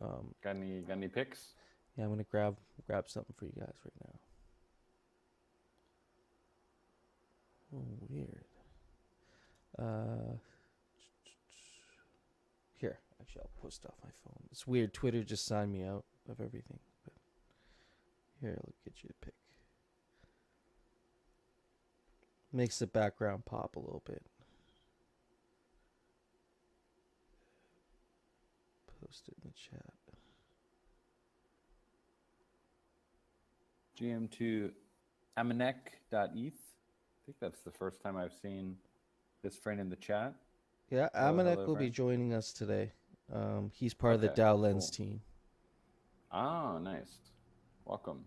Got any picks? Yeah, I'm gonna grab something for you guys right now. Oh, weird. Uh, Here, actually, I'll post off my phone. It's weird. Twitter just signed me out of everything. But here, I'll get you a pic. Makes the background pop a little bit. Post it in the chat. GM2 Aavegotchi. I think that's the first time I've seen this friend in the chat. Yeah, Hello, Amanek hello, will be friend. joining us today. He's part of the Okay, DAO Lens cool. team. Ah, nice. Welcome.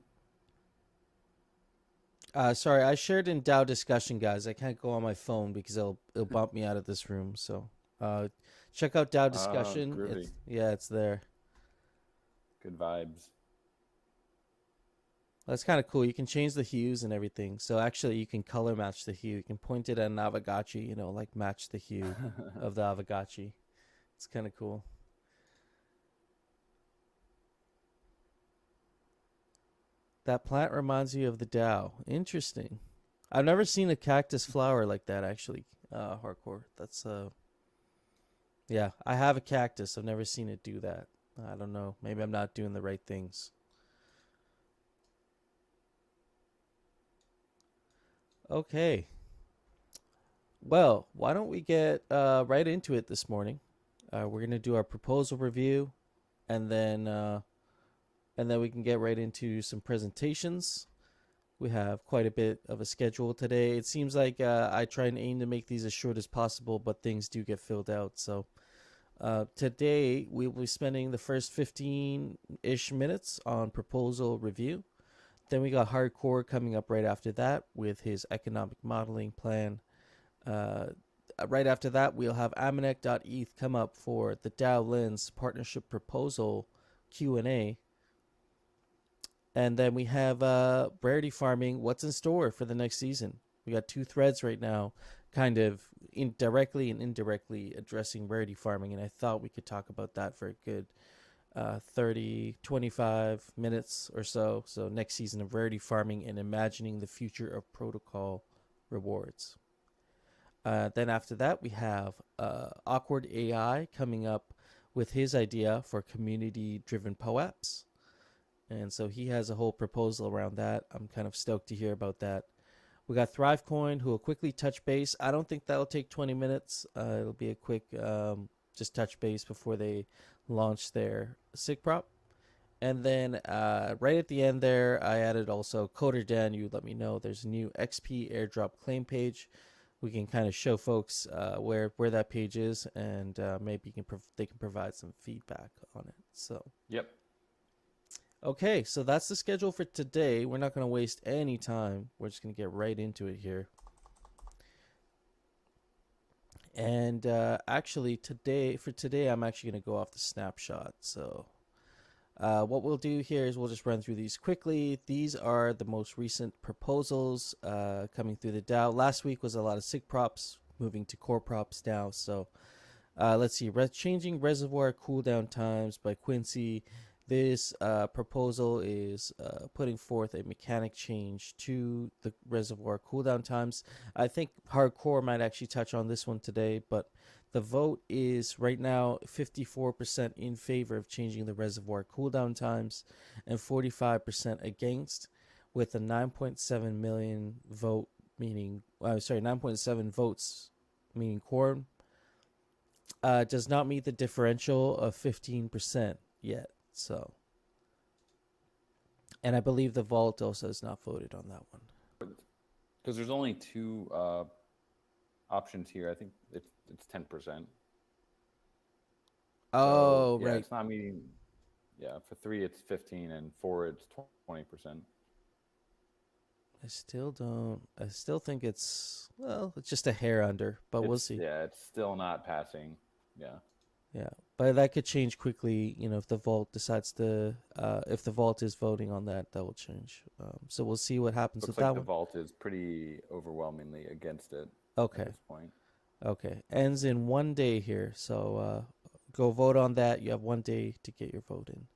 Sorry, I shared in DAO discussion, guys. I can't go on my phone because it'll bump me out of this room. So, uh, check out DAO discussion. Groovy. It's there. Good vibes. That's kind of cool. You can change the hues and everything. So actually, you can color match the hue. You can point it at an Aavegotchi, like match the hue of the Aavegotchi. It's kind of cool. That plant reminds you of the DAO. Interesting. I've never seen a cactus flower like that actually. Hardcore. That's yeah. I have a cactus. I've never seen it do that. I don't know. Maybe I'm not doing the right things. Okay. Well, why don't we get right into it this morning? We're gonna do our proposal review, and then we can get right into some presentations. We have quite a bit of a schedule today. It seems like I try and aim to make these as short as possible, but things do get filled out. So today we will be spending the first 15-ish minutes on proposal review. Then we got hardcore coming up right after that with his economic modeling plan. Uh, right after that, we'll have Amanek.eth come up for the DAO Lens partnership proposal Q&A. And then we have rarity farming. What's in store for the next season? We got two threads right now, kind of directly and indirectly addressing rarity farming. And I thought we could talk about that for a good 30, 25 minutes or so. So, next season of rarity farming and imagining the future of protocol rewards. Then after that, we have Awkward AI coming up with his idea for community-driven POAPs. And so he has a whole proposal around that. I'm kind of stoked to hear about that. We got ThriveCoin, who will quickly touch base. I don't think that'll take 20 minutes. It'll be a quick just touch base before they launch their SIG prop. And then right at the end there, I added also Coder Dan. You let me know there's a new XP airdrop claim page. We can kind of show folks where that page is, and maybe they can provide some feedback on it. So Yep. okay, so that's the schedule for today. We're not going to waste any time. We're just going to get right into it here. And actually, today, I'm actually going to go off the snapshot. So what we'll do here is we'll just run through these quickly. These are the most recent proposals coming through the DAO. Last week was a lot of SIG props, moving to core props now. So let's see. Changing reservoir cooldown times by Quincy. This proposal is putting forth a mechanic change to the reservoir cooldown times. I think Hardcore might actually touch on this one today, but the vote is right now 54% in favor of changing the reservoir cooldown times and 45% against, with a 9.7 million vote, meaning, 9.7 votes, meaning quorum. Does not meet the differential of 15% yet. So, and I believe the vault also has not voted on that one. Because there's only two options here. I think it's 10%. So Oh, yeah, right. it's not meeting. Yeah, for 3 it's 15, and 4 it's 20%. I still don't. I still think it's just a hair under, but we'll see. It's still not passing. Yeah. Yeah, but that could change quickly. If the vault decides to, if the vault is voting on that, that will change. So we'll see what happens with Looks like that the one. vault is pretty overwhelmingly against it at Okay. this point. Okay. Ends in one day here. So go vote on that. You have 1 day to get your vote in.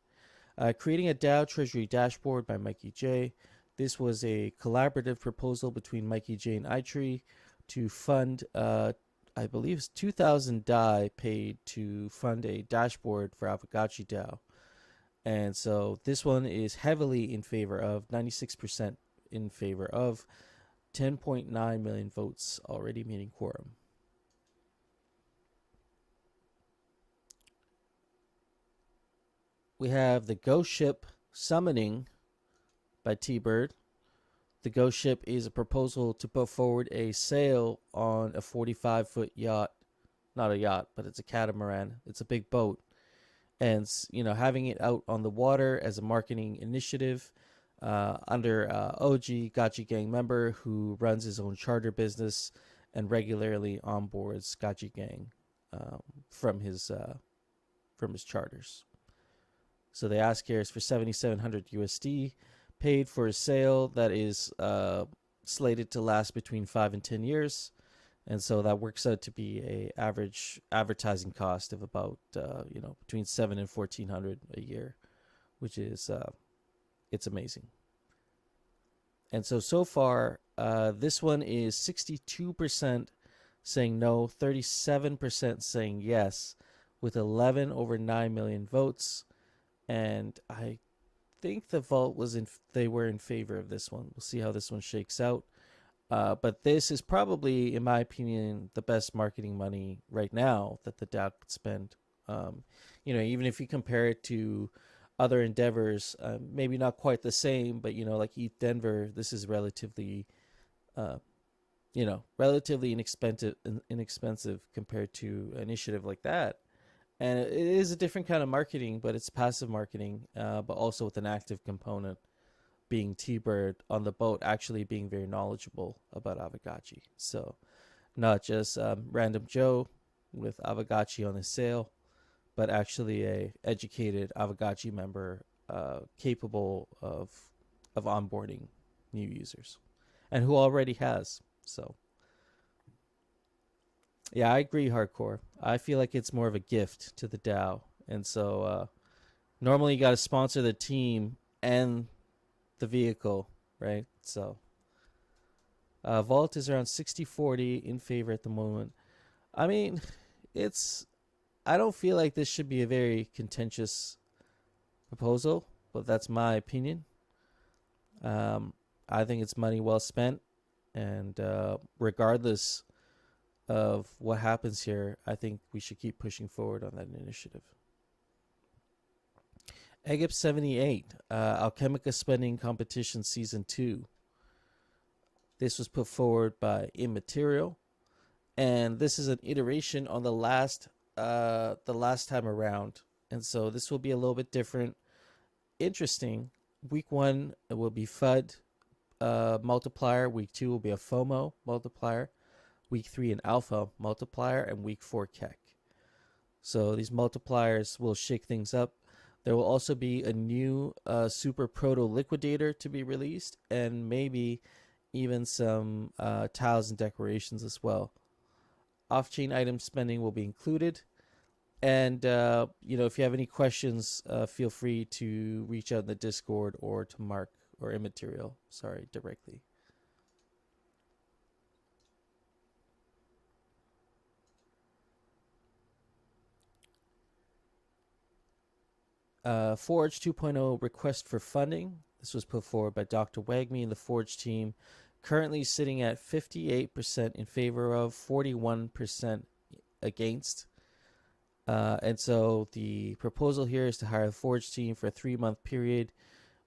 Creating a DAO Treasury Dashboard by Mikey J. This was a collaborative proposal between Mikey J and iTree to fund, I believe it's 2,000 DAI paid to fund a dashboard for Aavegotchi DAO. And so this one is heavily in favor of, 96% in favor of, 10.9 million votes already meeting quorum. We have the Ghost Ship Summoning by T-Bird. The Ghost Ship is a proposal to put forward a sail on a 45-foot yacht. Not a yacht, but it's a catamaran. It's a big boat. And, having it out on the water as a marketing initiative under OG Gotchi Gang member who runs his own charter business and regularly onboards Gotchi Gang from his charters. So the ask here is for 7,700 USD, paid for a sale that is slated to last between 5 and 10 years. And so that works out to be a average advertising cost of about, between 7 and 1,400 a year, which is, it's amazing. And so far, this one is 62% saying no, 37% saying yes, with 11 over 9 million votes. And I think the vote was they were in favor of this one. We'll see how this one shakes out. But this is probably, in my opinion, the best marketing money right now that the DAO could spend. Even if you compare it to other endeavors, maybe not quite the same, but like ETH Denver, this is relatively inexpensive compared to an initiative like that. And it is a different kind of marketing, but it's passive marketing, but also with an active component, being T-Bird on the boat, actually being very knowledgeable about Aavegotchi. So not just random Joe with Aavegotchi on his sail, but actually a educated Aavegotchi member capable of onboarding new users, and who already has. So yeah, I agree, Hardcore. I feel like it's more of a gift to the DAO. And so normally you got to sponsor the team and the vehicle, right? So Vault is around 60-40 in favor at the moment. I mean, I don't feel like this should be a very contentious proposal, but that's my opinion. I think it's money well spent. And regardless of what happens here, I think we should keep pushing forward on that initiative. Egypt 78, Alchemica Spending Competition Season 2. This was put forward by Immaterial, and this is an iteration on the last time around, and so this will be a little bit different. Interesting. Week 1 it will be FUD multiplier. Week 2 will be a FOMO multiplier. Week 3 an alpha multiplier, and week 4 KEK. So these multipliers will shake things up. There will also be a new super proto liquidator to be released, and maybe even some tiles and decorations as well. Off-chain item spending will be included. And if you have any questions, feel free to reach out in the Discord or to Mark or Immaterial, directly. Forge 2.0 request for funding. This was put forward by Dr. Wagme and the Forge team, currently sitting at 58% in favor of, 41% against. And so the proposal here is to hire the Forge team for a 3-month period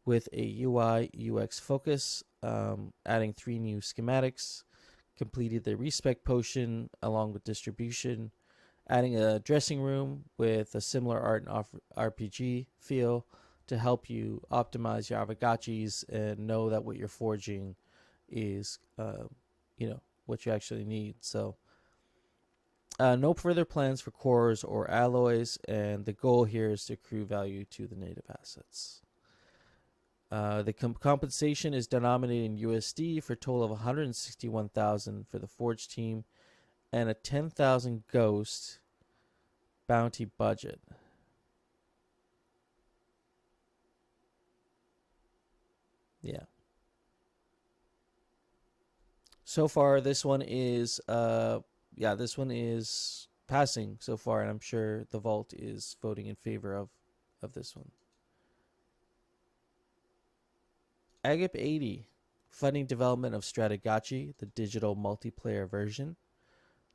with a UI UX focus, adding 3 new schematics, completed the respec potion along with distribution, adding a dressing room with a similar art and RPG feel to help you optimize your Aavegotchis and know that what you're forging is, what you actually need. So no further plans for cores or alloys, and the goal here is to accrue value to the native assets. The compensation is denominated in USD for a total of 161,000 for the Forge team, and a 10,000 Ghost bounty budget. Yeah. So far, this one is this one is passing so far, and I'm sure the vault is voting in favor of this one. Agip 80, funding development of Aavegotchi, the digital multiplayer version.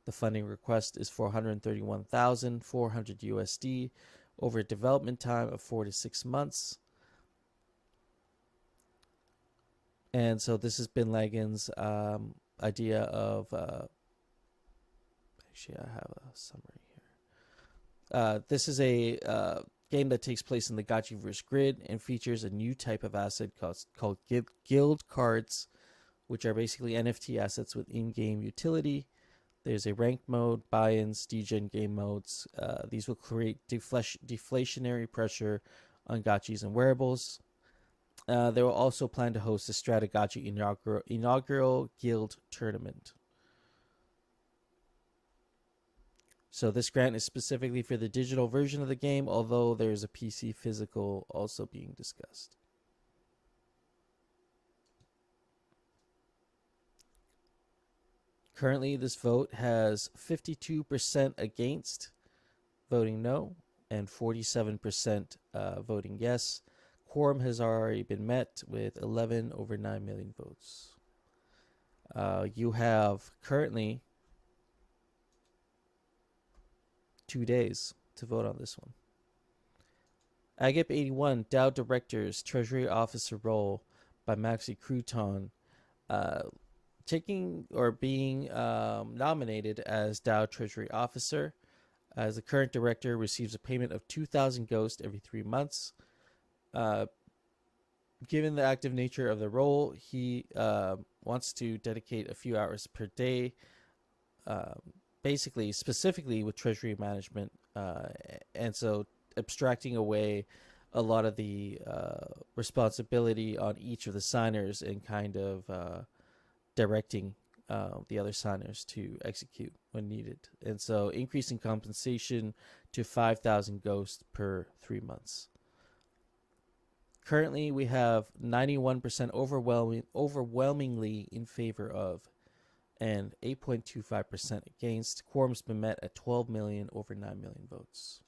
The funding request is 431,400 USD over a development time of 4 to 6 months. And so this is Bin Laden's idea of actually I have a summary here. This is a game that takes place in the Gotchiverse grid and features a new type of asset called guild cards, which are basically NFT assets with in-game utility. There's a ranked mode, buy-ins, degen game modes. These will create deflationary pressure on gotchis and wearables. They will also plan to host a Aavegotchi inaugural guild tournament. So this grant is specifically for the digital version of the game, although there's a PC physical also being discussed. Currently, this vote has 52% against, voting no, and 47% voting yes. Quorum has already been met with 11 over 9 million votes. You have currently 2 days to vote on this one. Agip 81, DAO Directors, Treasury Officer role by Maxi Crouton, taking or being nominated as DAO Treasury Officer. As the current director receives a payment of 2,000 Ghost every 3 months. Given the active nature of the role, he wants to dedicate a few hours per day, basically, specifically with treasury management, and so abstracting away a lot of the responsibility on each of the signers and kind of directing the other signers to execute when needed. And so increasing compensation to 5,000 Ghost per 3 months. Currently, we have 91% overwhelmingly in favor of and 8.25% against. Quorum's been met at 12 million over 9 million votes.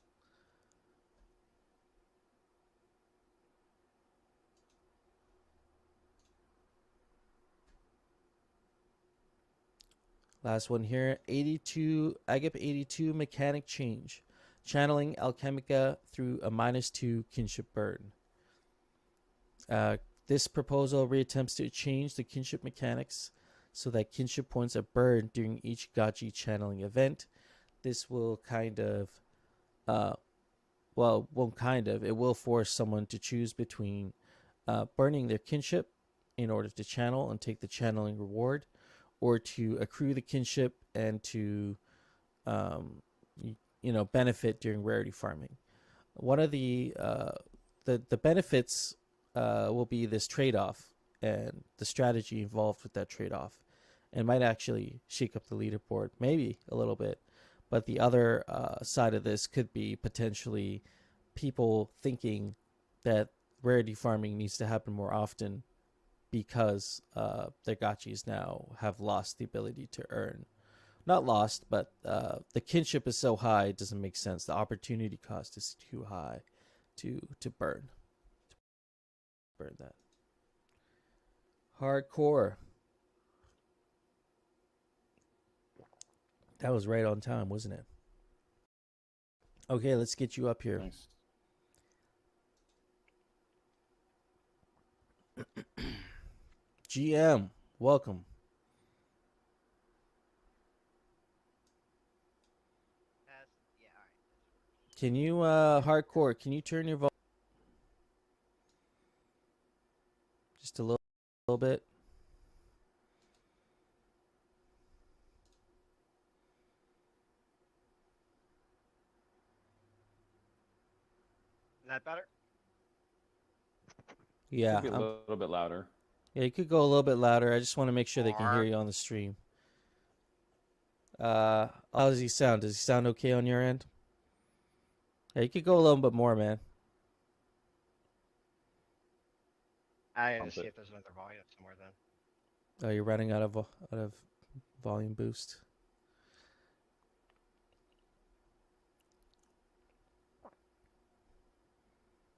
Last one here, Agip 82 mechanic change. Channeling Alchemica through a -2 kinship burn. This proposal reattempts to change the kinship mechanics so that kinship points are burned during each Gotchi channeling event. This will it will force someone to choose between burning their kinship in order to channel and take the channeling reward, or to accrue the kinship and to benefit during rarity farming. One of the benefits will be this trade-off and the strategy involved with that trade-off, and might actually shake up the leaderboard, maybe a little bit. But the other side of this could be potentially people thinking that rarity farming needs to happen more often because their gotchis now have lost the ability to earn. Not lost, but the kinship is so high it doesn't make sense. The opportunity cost is too high to burn that. Hardcore. That was right on time, wasn't it? Okay, let's get you up here. Nice. GM, welcome. Can you, hardcore, can you turn your volume just a little bit? Is that better? Yeah. Could be a little bit louder. Yeah, you could go a little bit louder. I just want to make sure they can hear you on the stream. How does he sound? Does he sound okay on your end? Yeah, you could go a little bit more, man. I need to Pump see it. if there's another volume somewhere then. Oh, you're running out of volume boost.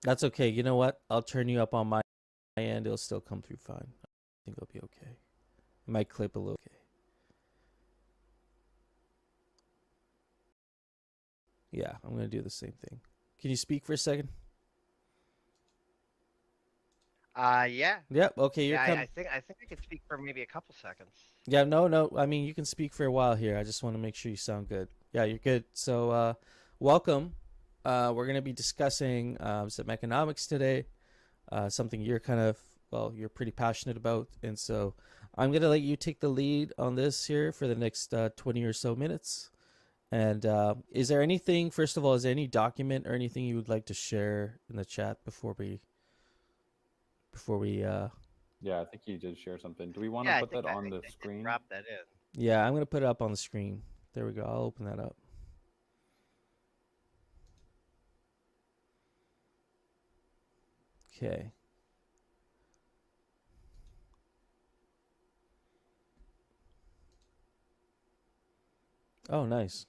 That's okay. You know what? I'll turn you up on my end. It'll still come through fine. I think it'll be okay. It might clip a little. Okay. Yeah, I'm gonna do the same thing. Can you speak for a second? Yeah. Yep. Okay, you're Yeah, coming. I think I could speak for maybe a couple seconds. Yeah, no. I mean, you can speak for a while here. I just want to make sure you sound good. Yeah, you're good. So, welcome. We're gonna be discussing some economics today. Something you're you're pretty passionate about, and so I'm gonna let you take the lead on this here for the next 20 or so minutes. And is there anything, first of all, is there any document or anything you would like to share in the chat before we Yeah, I think you did share something. Do we want to Yeah, put that I on think the they did screen? drop that in. Yeah, I'm gonna put it up on the screen. There we go. I'll open that up. Okay. Oh, nice.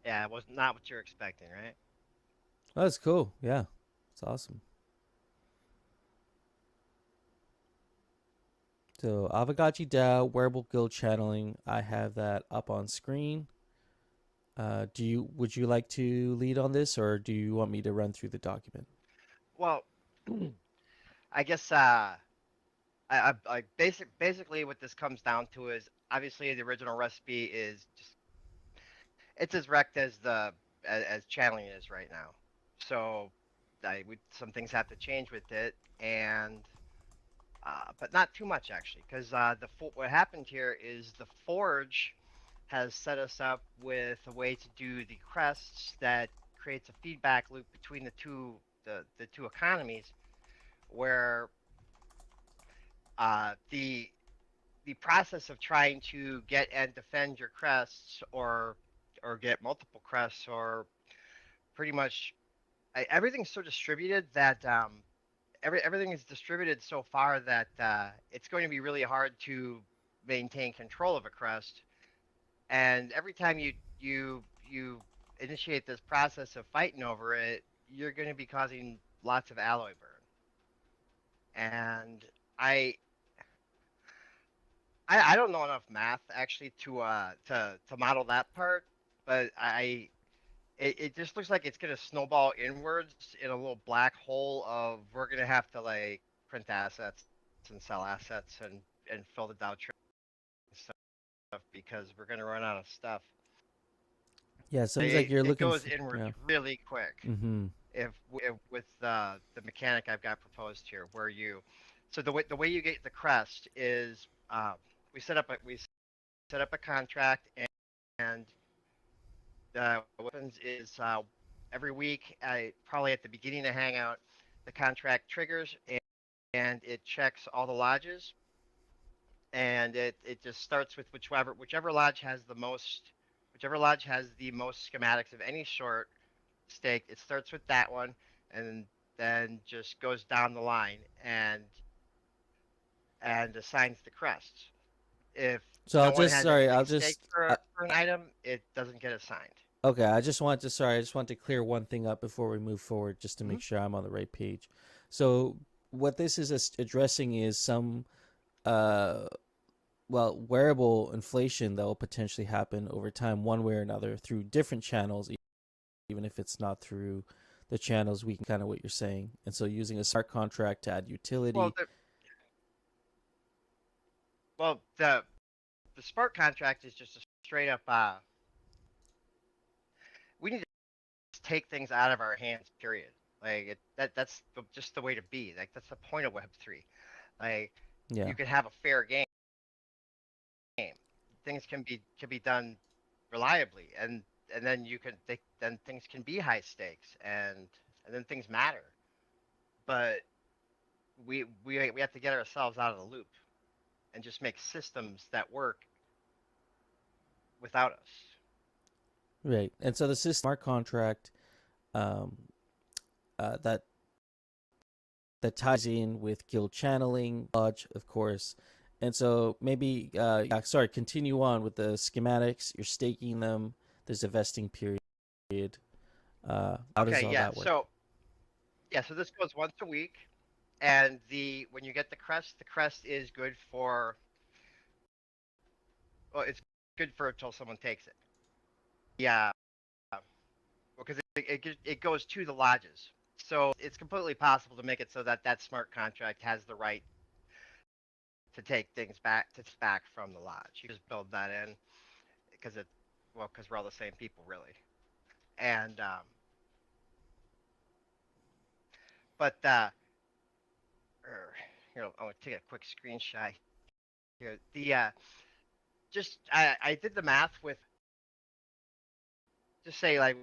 Yeah, it was not what you're expecting, right? Oh, that's cool. Yeah, it's awesome. So Aavegotchi DAO wearable guild channeling. I have that up on screen. Would you like to lead on this, or do you want me to run through the document? Well, I guess basically what this comes down to is obviously the original recipe is just it's as wrecked as as channeling is right now. So some things have to change with it, and but not too much actually, because what happened here is the forge has set us up with a way to do the crests that creates a feedback loop between the two economies, where the process of trying to get and defend your crests or get multiple crests or pretty much everything's so distributed that everything is distributed so far that it's going to be really hard to maintain control of a crest. And every time you initiate this process of fighting over it, you're going to be causing lots of alloy burn. And I I don't know enough math actually to model that part, but it just looks like it's gonna snowball inwards in a little black hole of we're gonna have to like print assets and sell assets and fill the Dow trade and stuff because we're gonna run out of stuff. Yeah, it seems like It, you're it looking goes for. inwards Yeah. really quick Mm-hmm. if with the mechanic I've got proposed here, where you so the way you get the crest is we set up a contract and what happens is every week, probably at the beginning of Hangout, the contract triggers and it checks all the lodges, and it just starts with whichever lodge has the most schematics of any sort staked. It starts with that one, and then just goes down the line and assigns the crests. If So no one has I'll anything just staked for an item, it doesn't get assigned. okay. I just want to clear one thing up before we move forward, just to Mm-hmm. make sure I'm on the right page. So what this is addressing is some uh wearable inflation that will potentially happen over time, one way or another, through different channels, even if it's not through the channels we can kind of what you're saying. And so using a smart contract to add Well, utility. well, the smart contract is just a straight up. We need to take things out of our hands. Period. Like that's just the way to be. Like that's the point of Web3. Like Yeah. you can have a fair game. Things can be done reliably, and then then things can be high stakes, and then things matter. But we have to get ourselves out of the loop. and just make systems that work without us. Right. And so the system smart contract um, that ties in with guild channeling, lodge, of course. And so maybe, continue on with the schematics. You're staking them. There's a vesting period. How does Okay, all yeah. that work? So this goes once a week, and when you get the crest is good for, well, it's good for until someone takes it. Yeah, because it goes to the lodges. So it's completely possible to make it so that that smart contract has the right to take things back from the lodge. You just build that in because because we're all the same people, really. And but I'm gonna take a quick screenshot here. I did the math with, just say, like,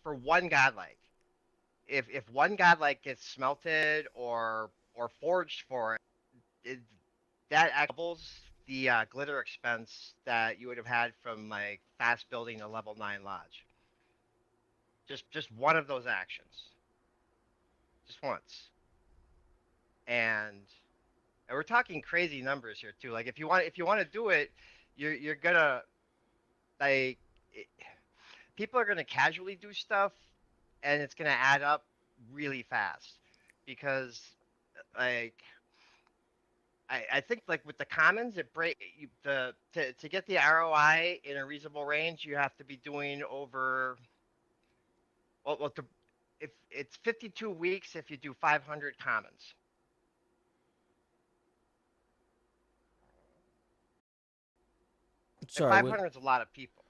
for one godlike, if one godlike gets smelted or forged for it, that doubles the glitter expense that you would have had from like fast building a level 9 lodge. Just one of those actions, just once. And we're talking crazy numbers here too. Like if you want to do it, you're gonna, like, it, people are gonna casually do stuff, and it's gonna add up really fast because, like, I think, like, with the commons, it break you, to get the ROI in a reasonable range, you have to be doing over, if it's 52 weeks if you do 500 commons. Like Sorry, what? 500 is a lot of people.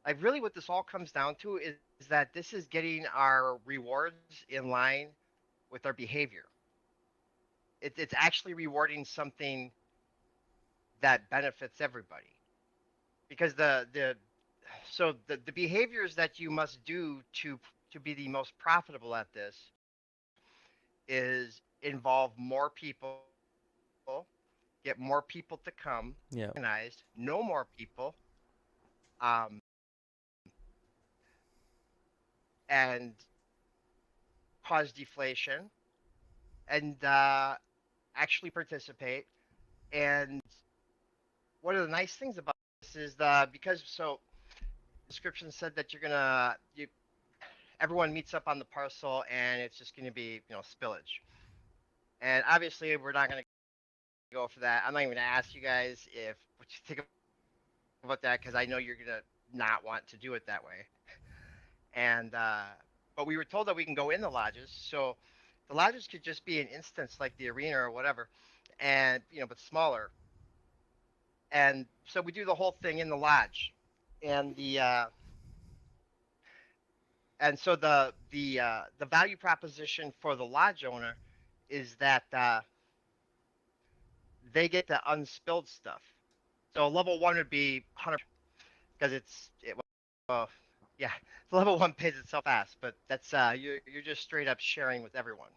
Like, really, what this all comes down to is that this is getting our rewards in line with our behavior. It's actually rewarding something that benefits everybody, because the behaviors that you must do to be the most profitable at this is involve more people, get more people to come, Yeah. organized, know more people, um, and cause deflation, and actually participate. And one of the nice things about this is because, so, description said that everyone meets up on the parcel, and it's just going to be, spillage. And obviously, we're not going to go for that. I'm not even going to ask you guys what you think about that, because I know you're going to not want to do it that way. And but we were told that we can go in the lodges, so the lodges could just be an instance like the arena or whatever, and but smaller. And so we do the whole thing in the lodge, and so the value proposition for the lodge owner is that they get the unspilled stuff. So level 1 would be 100, because well, yeah, the level 1 pays itself fast, but that's you're just straight up sharing with everyone.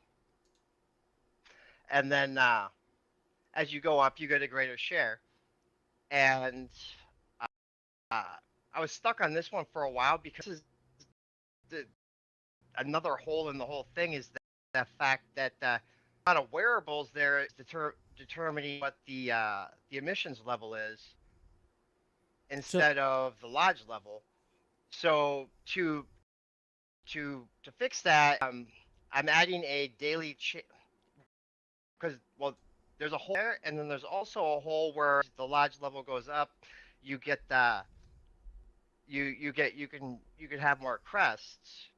And then as you go up, you get a greater share. And uh, I was stuck on this one for a while, because the, another hole in the whole thing is the fact that a lot of wearables there is determining what the emissions level is So instead of the lodge level. So to fix that, I'm adding a daily because, well, there's a hole there, and then there's also a hole where the lodge level goes up. You get you can have more crests,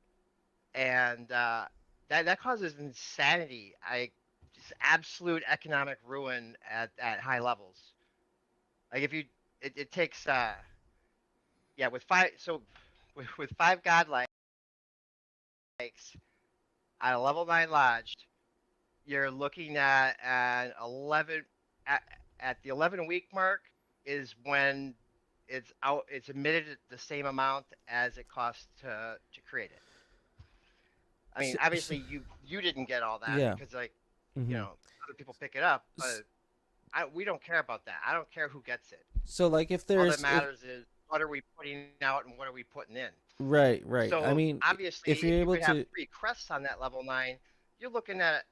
and that causes insanity. Just absolute economic ruin at high levels. Like, if you it takes yeah, with five, so with 5 godlikes at a level 9 lodge, you're looking at an 11 at the 11-week mark is when it's emitted at the same amount as it costs to create it. I mean, so obviously you didn't get all that yeah. because, like, Mm-hmm. other people pick it up, but we don't care about that. I don't care who gets it. So like if All that there's if matters is what are we putting out and what are we putting in. right. I So mean, obviously, if you're if you able could have to 3 crests on that level 9, you're looking at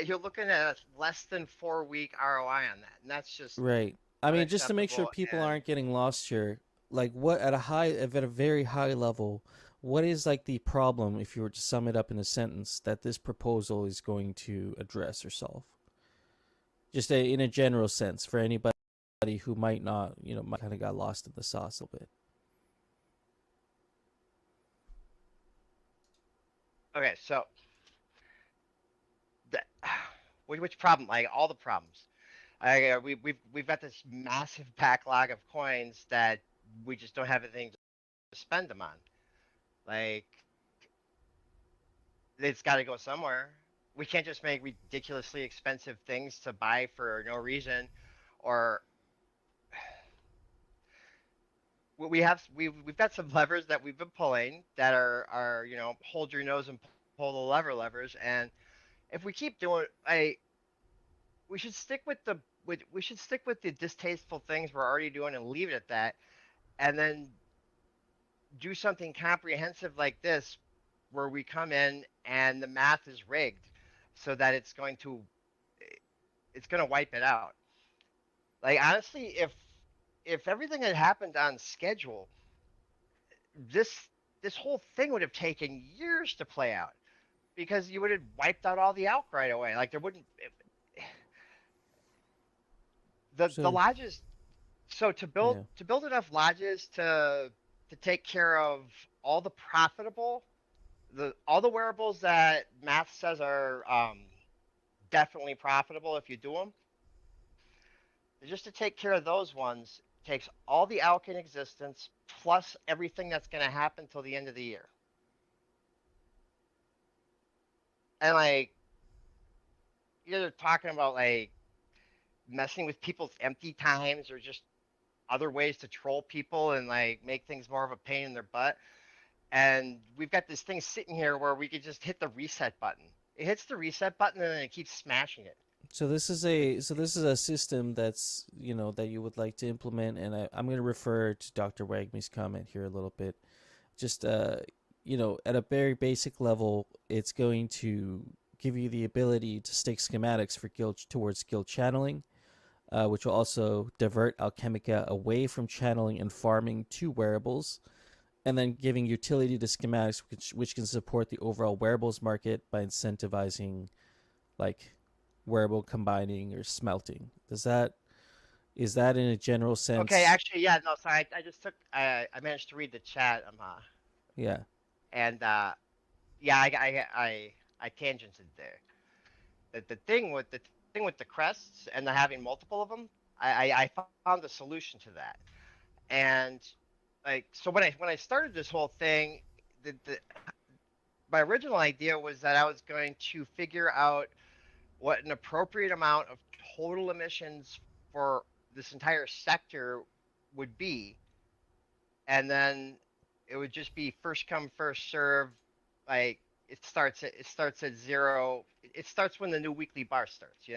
you're looking at less than 4-week ROI on that, and that's just right. I mean, just to make sure unacceptable. people And aren't getting lost here, like what at a very high level, what is like the problem if you were to sum it up in a sentence that this proposal is going to address or solve? Just in a general sense for anybody who might not, might kind of got lost in the sauce a little bit. okay, so the, which problem? Like all the problems. We've got this massive backlog of coins that we just don't have anything to spend them on. Like it's got to go somewhere. We can't just make ridiculously expensive things to buy for no reason, or we've got some levers that we've been pulling that are hold your nose and pull the levers, and if we keep doing, we should stick with we should stick with the distasteful things we're already doing and leave it at that, and then do something comprehensive like this where we come in and the math is rigged so that it's going to wipe it out. Like honestly, if everything had happened on schedule, this this whole thing would have taken years to play out because you would have wiped out all the elk right away. Like there wouldn't the So lodges. So yeah. to build enough lodges to take care of all the profitable, all the wearables that math says are definitely profitable if you do them, just to take care of those ones takes all the elk in existence plus everything that's going to happen till the end of the year. And like you're talking about like messing with people's empty times or just other ways to troll people and like make things more of a pain in their butt. And we've got this thing sitting here where we could just hit the reset button. It hits the reset button and then it keeps smashing it. So this is a system that's that you would like to implement, and I'm going to refer to Dr. Wagme's comment here a little bit. Just at a very basic level, it's going to give you the ability to stake schematics for guild towards guild channeling, which will also divert Alchemica away from channeling and farming to wearables, and then giving utility to schematics, which can support the overall wearables market by incentivizing like wearable combining or smelting. Is that in a general Okay, sense? actually, yeah, no, sorry, I just took, I managed to read the chat, Yeah. and yeah, I tangented there. The thing with the crests and the having multiple of them, I found a solution to that. And like, so when I started this whole thing, the my original idea was that I was going to figure out what an appropriate amount of total emissions for this entire sector would be, and then it would just be first come first serve. Like it starts at zero. It starts when the new weekly bar starts,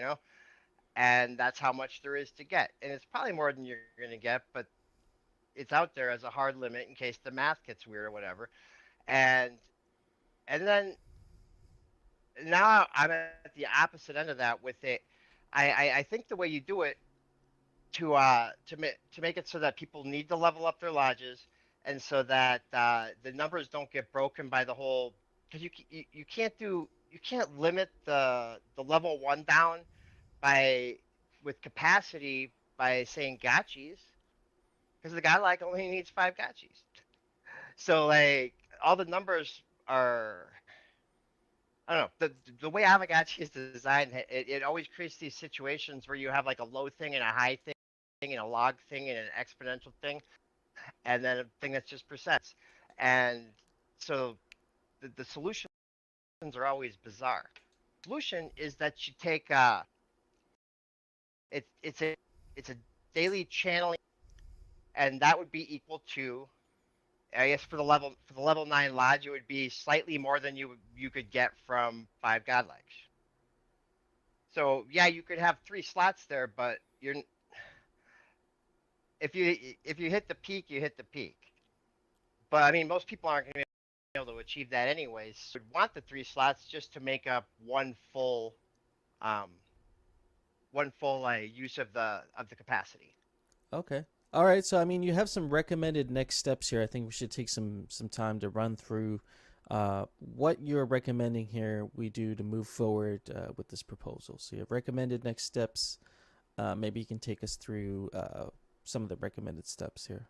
and that's how much there is to get. And it's probably more than you're going to get, but it's out there as a hard limit in case the math gets weird or whatever. And and then now I'm at the opposite end of that with it. I think the way you do it to make it so that people need to level up their lodges, and so that the numbers don't get broken by the whole, because you can't limit the level 1 down by with capacity by saying gotchis, because the guy like only needs 5 gotchis. So like all the numbers are, I don't know, the way Aavegotchi is designed, it always creates these situations where you have like a low thing and a high thing and a log thing and an exponential thing, and then a thing that's just percents. And so the solutions are always bizarre. The solution is that you take it's a daily channeling, and that would be equal to, I guess for the level 9 lodge, it would be slightly more than you could get from 5 godlikes. So yeah, you could have 3 slots there, but if you hit the peak, you hit the peak. But I mean, most people aren't going to be able to achieve that anyways. So you'd want the 3 slots just to make up um, one full use of the capacity. Okay. All right. So I mean, you have some recommended next steps here. I think we should take some time to run through what you're recommending here we do to move forward with this proposal. So you have recommended next steps. Maybe you can take us through some of the recommended steps here.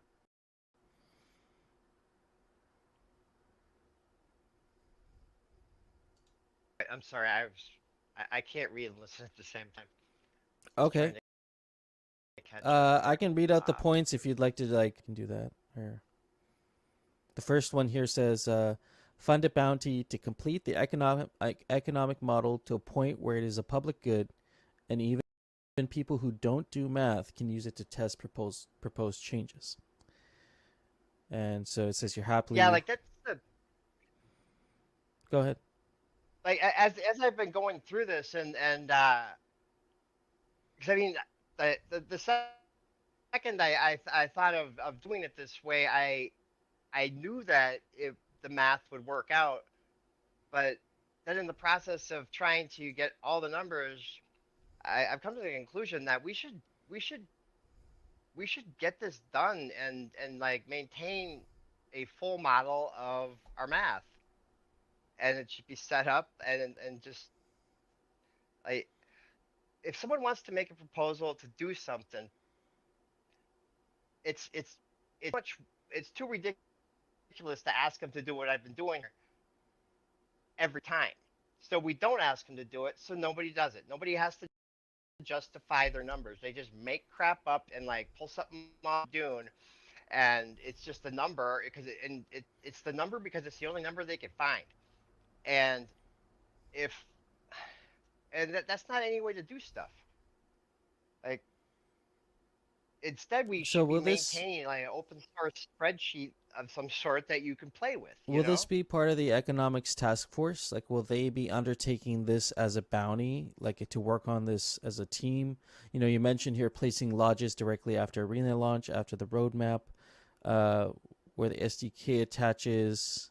I'm sorry, I can't read and listen at the same time. Okay. Trying to catch up I here. can read out the points if you'd like to. Like, can do that. Here. The first one here says, fund a bounty to complete the economic model to a point where it is a public good, and even people who don't do math can use it to test proposed changes. And so it says you're happily. Yeah, like that's the. Go ahead. Like as I've been going through this and because I mean the second I thought of doing it this way, I knew that the math would work out, but then in the process of trying to get all the numbers, I've come to the conclusion that we should get this done and like maintain a full model of our math, and it should be set up and just like if someone wants to make a proposal to do something, it's too ridiculous to ask them to do what I've been doing every time. So we don't ask them to do it, so nobody does it. Nobody has to justify their numbers. They just make crap up and like pull something off Dune, and it's just a number because it's the number because it's the only number they can find. And if that's not any way to do stuff. Like instead, we should be maintaining like an open source spreadsheet of some sort that you can play with. Will this be part of the economics task force? Like, will they be undertaking this as a bounty, like to work on this as a team? You know, you mentioned here placing lodges directly after arena launch, after the roadmap, where the SDK attaches.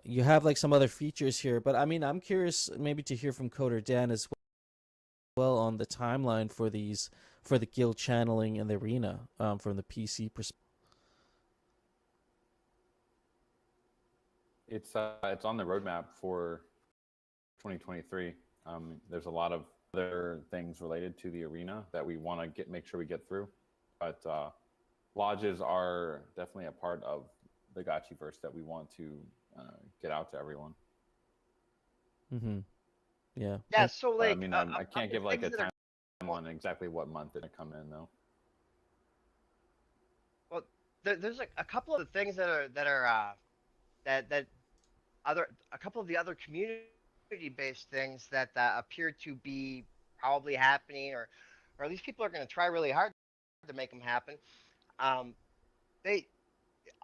You have like some other features here, but I mean, I'm curious maybe to hear from Coder Dan as well on the timeline for these, for the guild channeling and the arena from the PC perspective. It's on the roadmap for 2023. There's a lot of other things related to the arena that we want to make sure we get through, but lodges are definitely a part of the Gotchiverse that we want to get out to everyone. Mm-hmm. Yeah. Yeah. So like, I mean, I can't give like a time on exactly what month it's gonna come in though. Well, there's a couple of the things that are a couple of the other community-based things that appear to be probably happening, or at least people are going to try really hard to make them happen.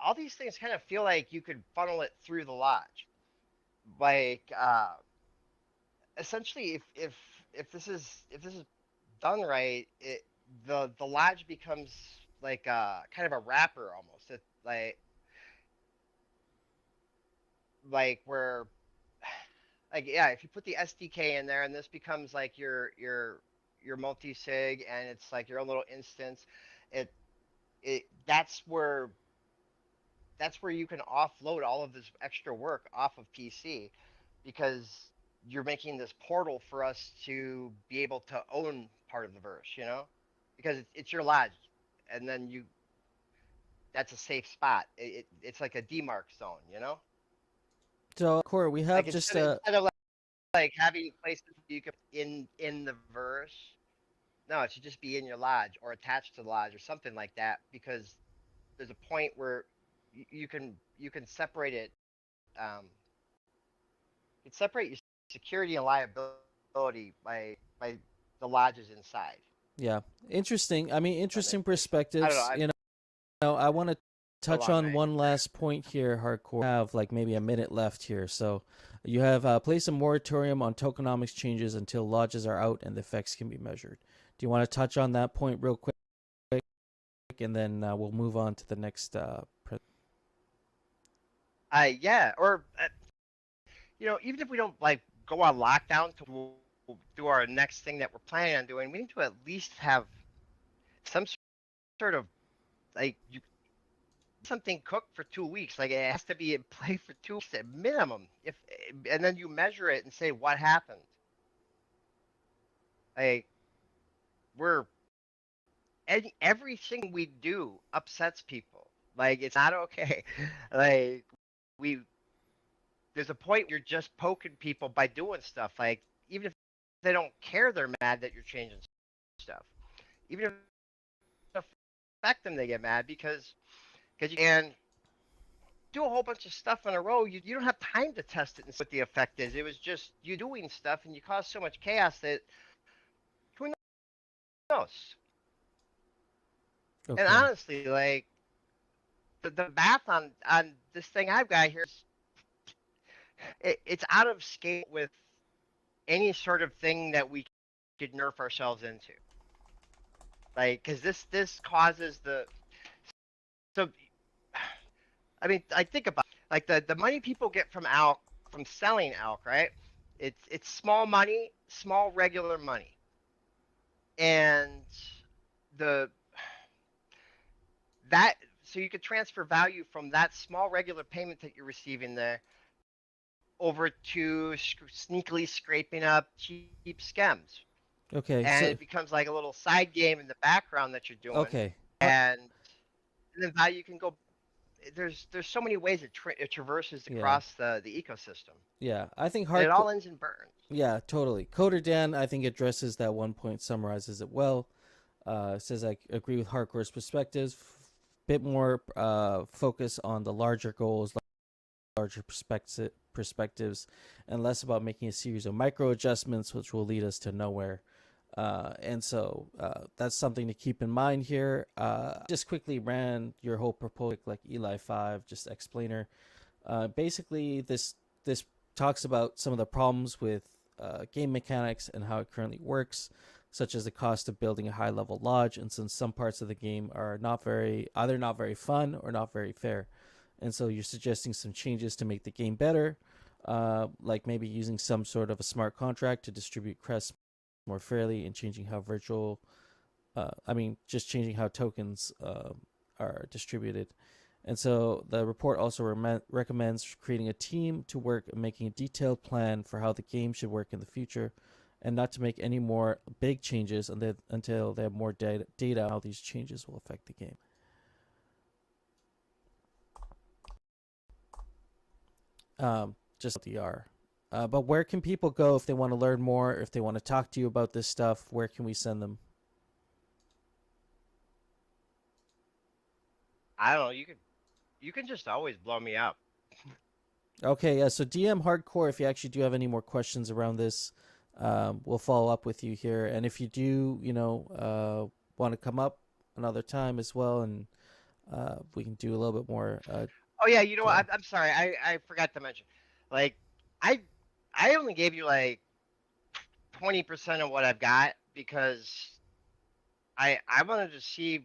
All these things kind of feel like you could funnel it through the lodge, like essentially if this is done right, the lodge becomes like kind of a wrapper almost. It like where like yeah, if you put the SDK in there and this becomes like your multi-sig and it's like your own little instance, that's where you can offload all of this extra work off of PC, because you're making this portal for us to be able to own part of the verse, you know, because it's your lodge, and then that's a safe spot. It's like a demarc zone, you know. So, Corey, we have like just instead of like having places you can in the verse. No, it should just be in your lodge or attached to the lodge or something like that, because there's a point where you can separate it. You can separate your security and liability by the lodges inside. yeah, interesting. I mean, interesting perspectives. I don't know. You know, I want to touch on one last point here, Hardcore. We have like maybe a minute left here, so You have placed a moratorium on tokenomics changes until lodges are out and the effects can be measured. Do you want to touch on that point real quick, and then we'll move on to the next? Yeah, or even if we don't like go on lockdown to do our next thing that we're planning on doing, we need to at least have some sort of like something cooked for 2 weeks. Like it has to be in play for 2 weeks at minimum. And then you measure it and say what happened. Like everything we do upsets people. Like it's not okay. Like there's a point where you're just poking people by doing stuff. Like even if they don't care, they're mad that you're changing stuff. Even if it affect them, they get mad because you can do a whole bunch of stuff in a row. You don't have time to test it and see what the effect is. It was just you doing stuff and you caused so much chaos that who knows? Okay. And honestly, like the math on this thing I've got here is it's out of scale with any sort of thing that we could nerf ourselves into. Like, because this causes so. I mean, I think about like the money people get from selling elk, right? It's small money, small regular money, and the that so you could transfer value from that small regular payment that you're receiving there over to sneakily scraping up cheap scams. Okay. And So it becomes like a little side game in the background that you're doing. okay. And then value can go. There's so many ways it traverses across the ecosystem. Yeah, I think And it hardcore. all ends in burns. Yeah, totally. Coder Dan, I think addresses that one point, summarizes it well. Says I agree with hardcore's perspectives. Bit more focus on the larger goals, larger perspectives, and less about making a series of micro adjustments, which will lead us to nowhere. And so that's something to keep in mind here. Just quickly ran your whole proposal like Eli 5, just explainer. Basically, this talks about some of the problems with game mechanics and how it currently works, such as the cost of building a high-level lodge, and since some parts of the game are either not very fun or not very fair. And so you're suggesting some changes to make the game better, like maybe using some sort of a smart contract to distribute crests more fairly and changing how just changing how tokens are distributed. And so the report also recommends creating a team to work and making a detailed plan for how the game should work in the future, and not to make any more big changes until they have more data on how these changes will affect the game. Just the R. But where can people go if they want to learn more, if they want to talk to you about this stuff? Where can we send them? I don't know. You can just always blow me up. Okay, yeah. So DM Hardcore if you actually do have any more questions around this. We'll follow up with you here, and if you do, want to come up another time as well, and we can do a little bit more. Oh yeah, you know what? I'm sorry. I forgot to mention. Like, I only gave you like 20% of what I've got because I wanted to see.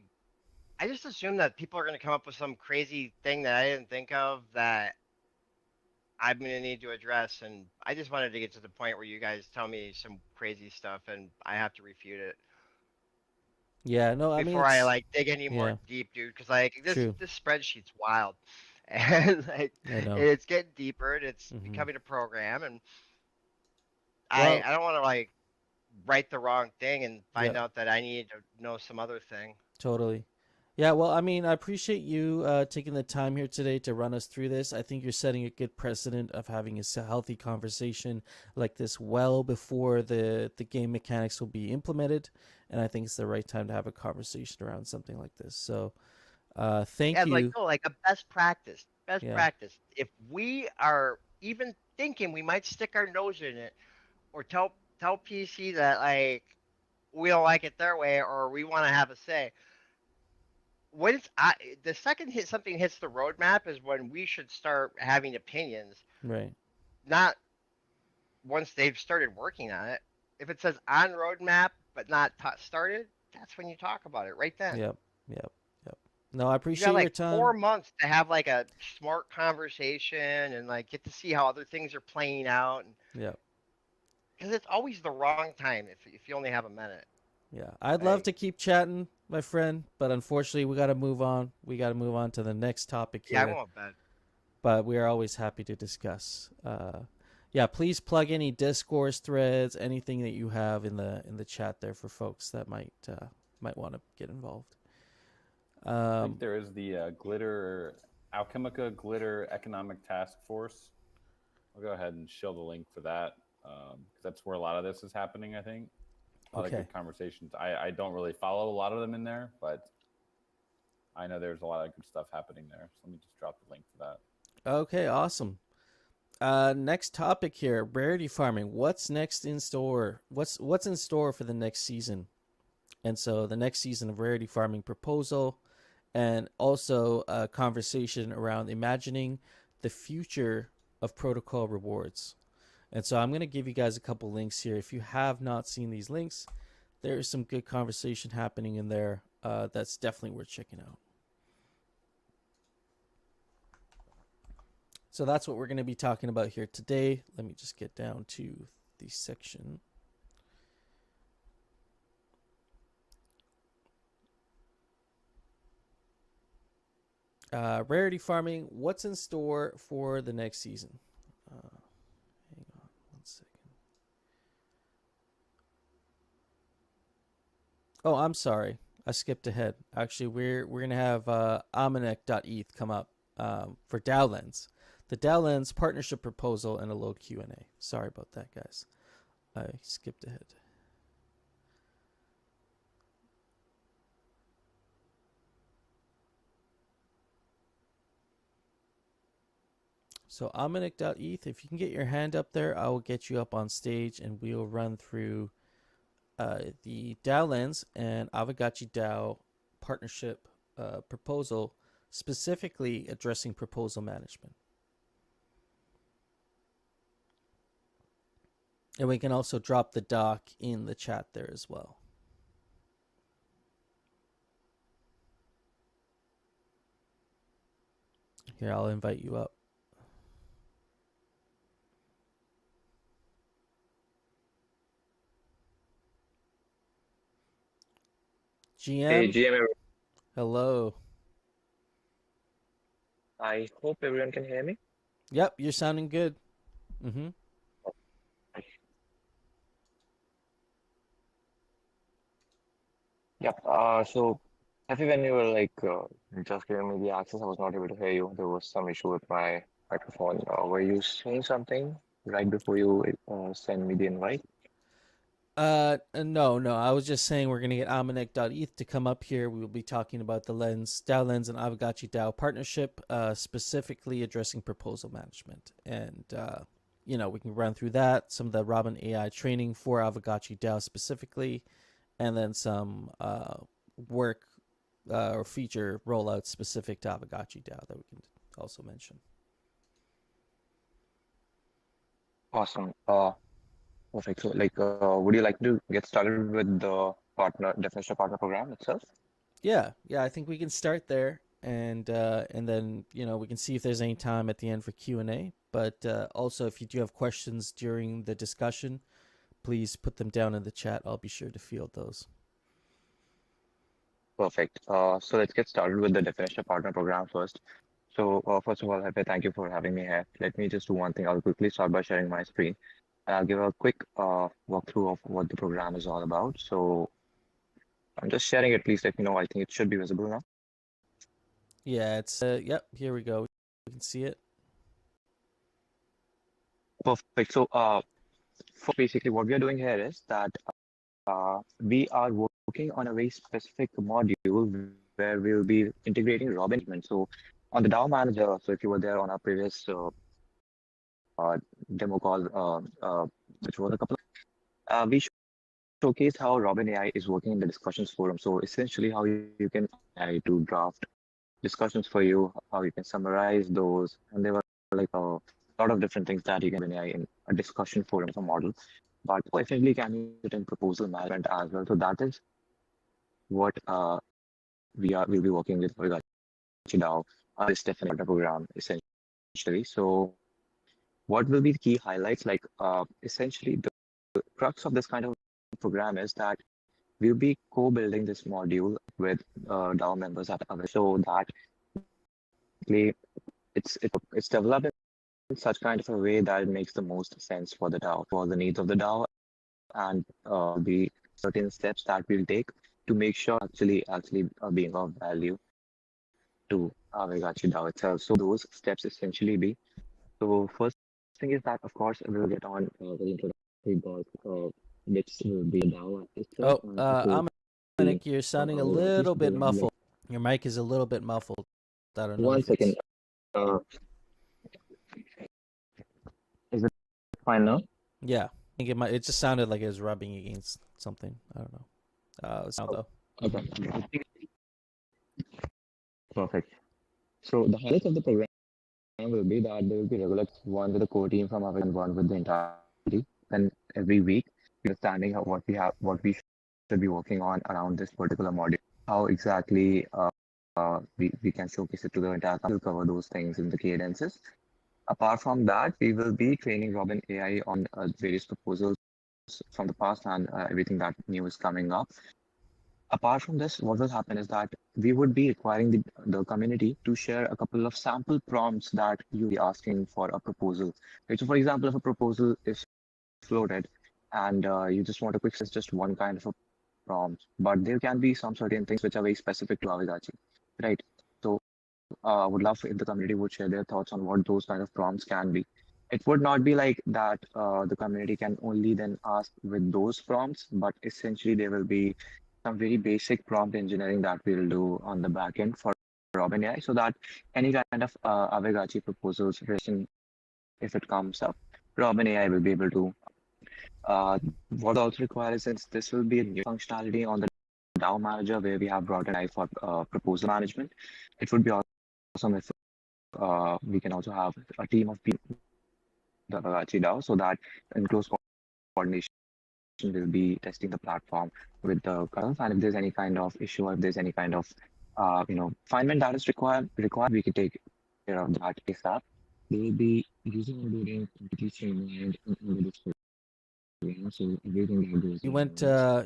I just assumed that people are going to come up with some crazy thing that I didn't think of that I'm going to need to address, and I just wanted to get to the point where you guys tell me some crazy stuff and I have to refute it. Yeah, no, before I like dig any more deep, dude. Because like this spreadsheet's wild, and like it's getting deeper and it's becoming a program, and I don't want to like write the wrong thing and find out that I need to know some other thing. Totally. Yeah, well, I mean, I appreciate you taking the time here today to run us through this. I think you're setting a good precedent of having a healthy conversation like this well before the game mechanics will be implemented, and I think it's the right time to have a conversation around something like this. So, thank you. Like a best practice. Practice. If we are even thinking we might stick our nose in it, or tell PC that like we don't like it their way, or we want to have a say. When the second something hits the roadmap is when we should start having opinions. Right. Not once they've started working on it, if it says on roadmap but not started, that's when you talk about it right then. Yep. Yep. Yep. No, I You got appreciate your like time. 4 months to have like a smart conversation and like get to see how other things are playing out. Yep. Because it's always the wrong time if you only have a minute. Yeah. I'd love Like, to keep chatting, my friend, but unfortunately we got to move on. We got to move on to the next topic yeah, I here. won't bet. But we are always happy to discuss. Yeah, please plug any discourse threads, anything that you have in the chat there for folks that might want to get involved. I think there is the Glitter Alchemica Glitter Economic Task Force. I'll go ahead and show the link for that because that's where a lot of this is happening. I think a lot of good conversations. I don't really follow a lot of them in there, but I know there's a lot of good stuff happening there. So let me just drop the link for that. Okay, awesome. Next topic here: rarity farming. What's next in store? What's in store for the next season? And so the next season of rarity farming proposal, and also a conversation around imagining the future of protocol rewards. And so I'm going to give you guys a couple links here. If you have not seen these links, there is some good conversation happening in there. That's definitely worth checking out. So that's what we're going to be talking about here today. Let me just get down to the section. Rarity farming, what's in store for the next season? Hang on 1 second. Oh, I'm sorry. I skipped ahead. Actually, we're going to have Aavegotchi.eth come up for DAO Lens. The DAO Lens partnership proposal and a load Q&A. Sorry about that, guys. I skipped ahead. So Aavegotchi.eth, if you can get your hand up there, I will get you up on stage and we'll run through the DAO Lens and Aavegotchi DAO partnership proposal, specifically addressing proposal management. And we can also drop the doc in the chat there as well. Here, I'll invite you up. GM. Hey, GM. Hello. I hope everyone can hear me. Yep, you're sounding good. Mm-hmm. Yep. So, Happy, when you were like just giving me the access, I was not able to hear you. There was some issue with my microphone. Were you saying something right before you send me the invite? No. I was just saying we're gonna get Aavegotchi.eth to come up here. We will be talking about the DAO Lens and Aavegotchi DAO partnership, specifically addressing proposal management. And we can run through that, some of the Robin AI training for Aavegotchi DAO specifically, and then some work or feature rollout specific to Aavegotchi DAO that we can also mention. Awesome. Perfect. So, would you like to get started with the definition of partner program itself? Yeah. I think we can start there, and then we can see if there's any time at the end for Q&A. But also, if you do have questions during the discussion, please put them down in the chat. I'll be sure to field those. Perfect. So let's get started with the definition of partner program first. So first of all, Happy, thank you for having me here. Let me just do one thing. I'll quickly start by sharing my screen. And I'll give a quick walkthrough of what the program is all about. So I'm just sharing it. Please let me know. I think it should be visible now. Yeah, it's yep. Here we go. We can see it. Perfect. So basically what we are doing here is that we are working on a very specific module where we'll be integrating Robin. So on the DAO manager, so if you were there on our previous demo call, which was a couple of, we showcased how Robin AI is working in the discussions forum. So essentially how you can AI to draft discussions for you, how you can summarize those. And there were like a lot lot of different things that you can do in AI in a discussion forum of a model, but effectively can use it in proposal management as well. So that is what we'll be working with Aavegotchi DAO, this definite program essentially. So what will be the key highlights? Like essentially the crux of this kind of program is that we'll be co-building this module with DAO members at Aavegotchi, so that it's developed in such kind of a way that it makes the most sense for the DAO, for the needs of the DAO, and the certain steps that we'll take to make sure actually being of value to Aavegotchi DAO itself. So those steps essentially be, so first thing is that of course we'll get on with the introductory part, which will be the DAO itself. Dominic, you're sounding a little bit muffled. Your mic is a little bit muffled. I don't know. One second. Is it fine now? Yeah, I think it just sounded like it was rubbing against something. I don't know. Sound though. Okay. Perfect. So the highlights of the program will be that there will be regular one with the core team from Aavegotchi and one with the entire team. Then every week, understanding what we should be working on around this particular module, how exactly we can showcase it to the entire company. We'll cover those things in the cadences. Apart from that, we will be training Robin AI on various proposals from the past and everything that new is coming up. Apart from this, what will happen is that we would be requiring the community to share a couple of sample prompts that you be asking for a proposal. Right? So for example, if a proposal is floated and you just want a quick, it's just one kind of a prompt, but there can be some certain things which are very specific to Aavegotchi, right? So I would love if the community would share their thoughts on what those kind of prompts can be. It would not be like that the community can only then ask with those prompts, but essentially there will be some very basic prompt engineering that we'll do on the back end for Robin AI, so that any kind of Aavegotchi proposals written, if it comes up, Robin AI will be able to. What also requires, since this will be a new functionality on the DAO manager where we have brought in AI for proposal management, it would be awesome if we can also have a team of people, the Aavegotchi DAO, so that in close coordination will be testing the platform with the curve, and if there's any kind of issue or if there's any kind of refinement that is required, we can take care of that ASAP. They will be using onboarding completely streamlined and embedded program, so everything that goes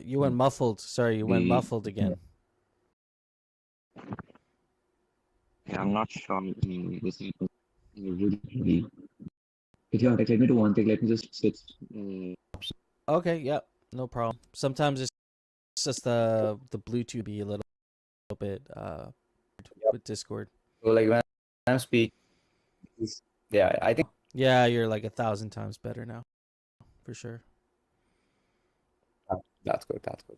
You went muffled. Sorry, you went muffled again. Yeah, I'm not sure this happens. If you let me do one thing, let me just switch. Okay, yeah, no problem. Sometimes it's just the Bluetooth be a little bit with Discord. So like when I'm speaking, yeah, I think Yeah, you're like 1,000 times better now, for sure. that's good. That's good.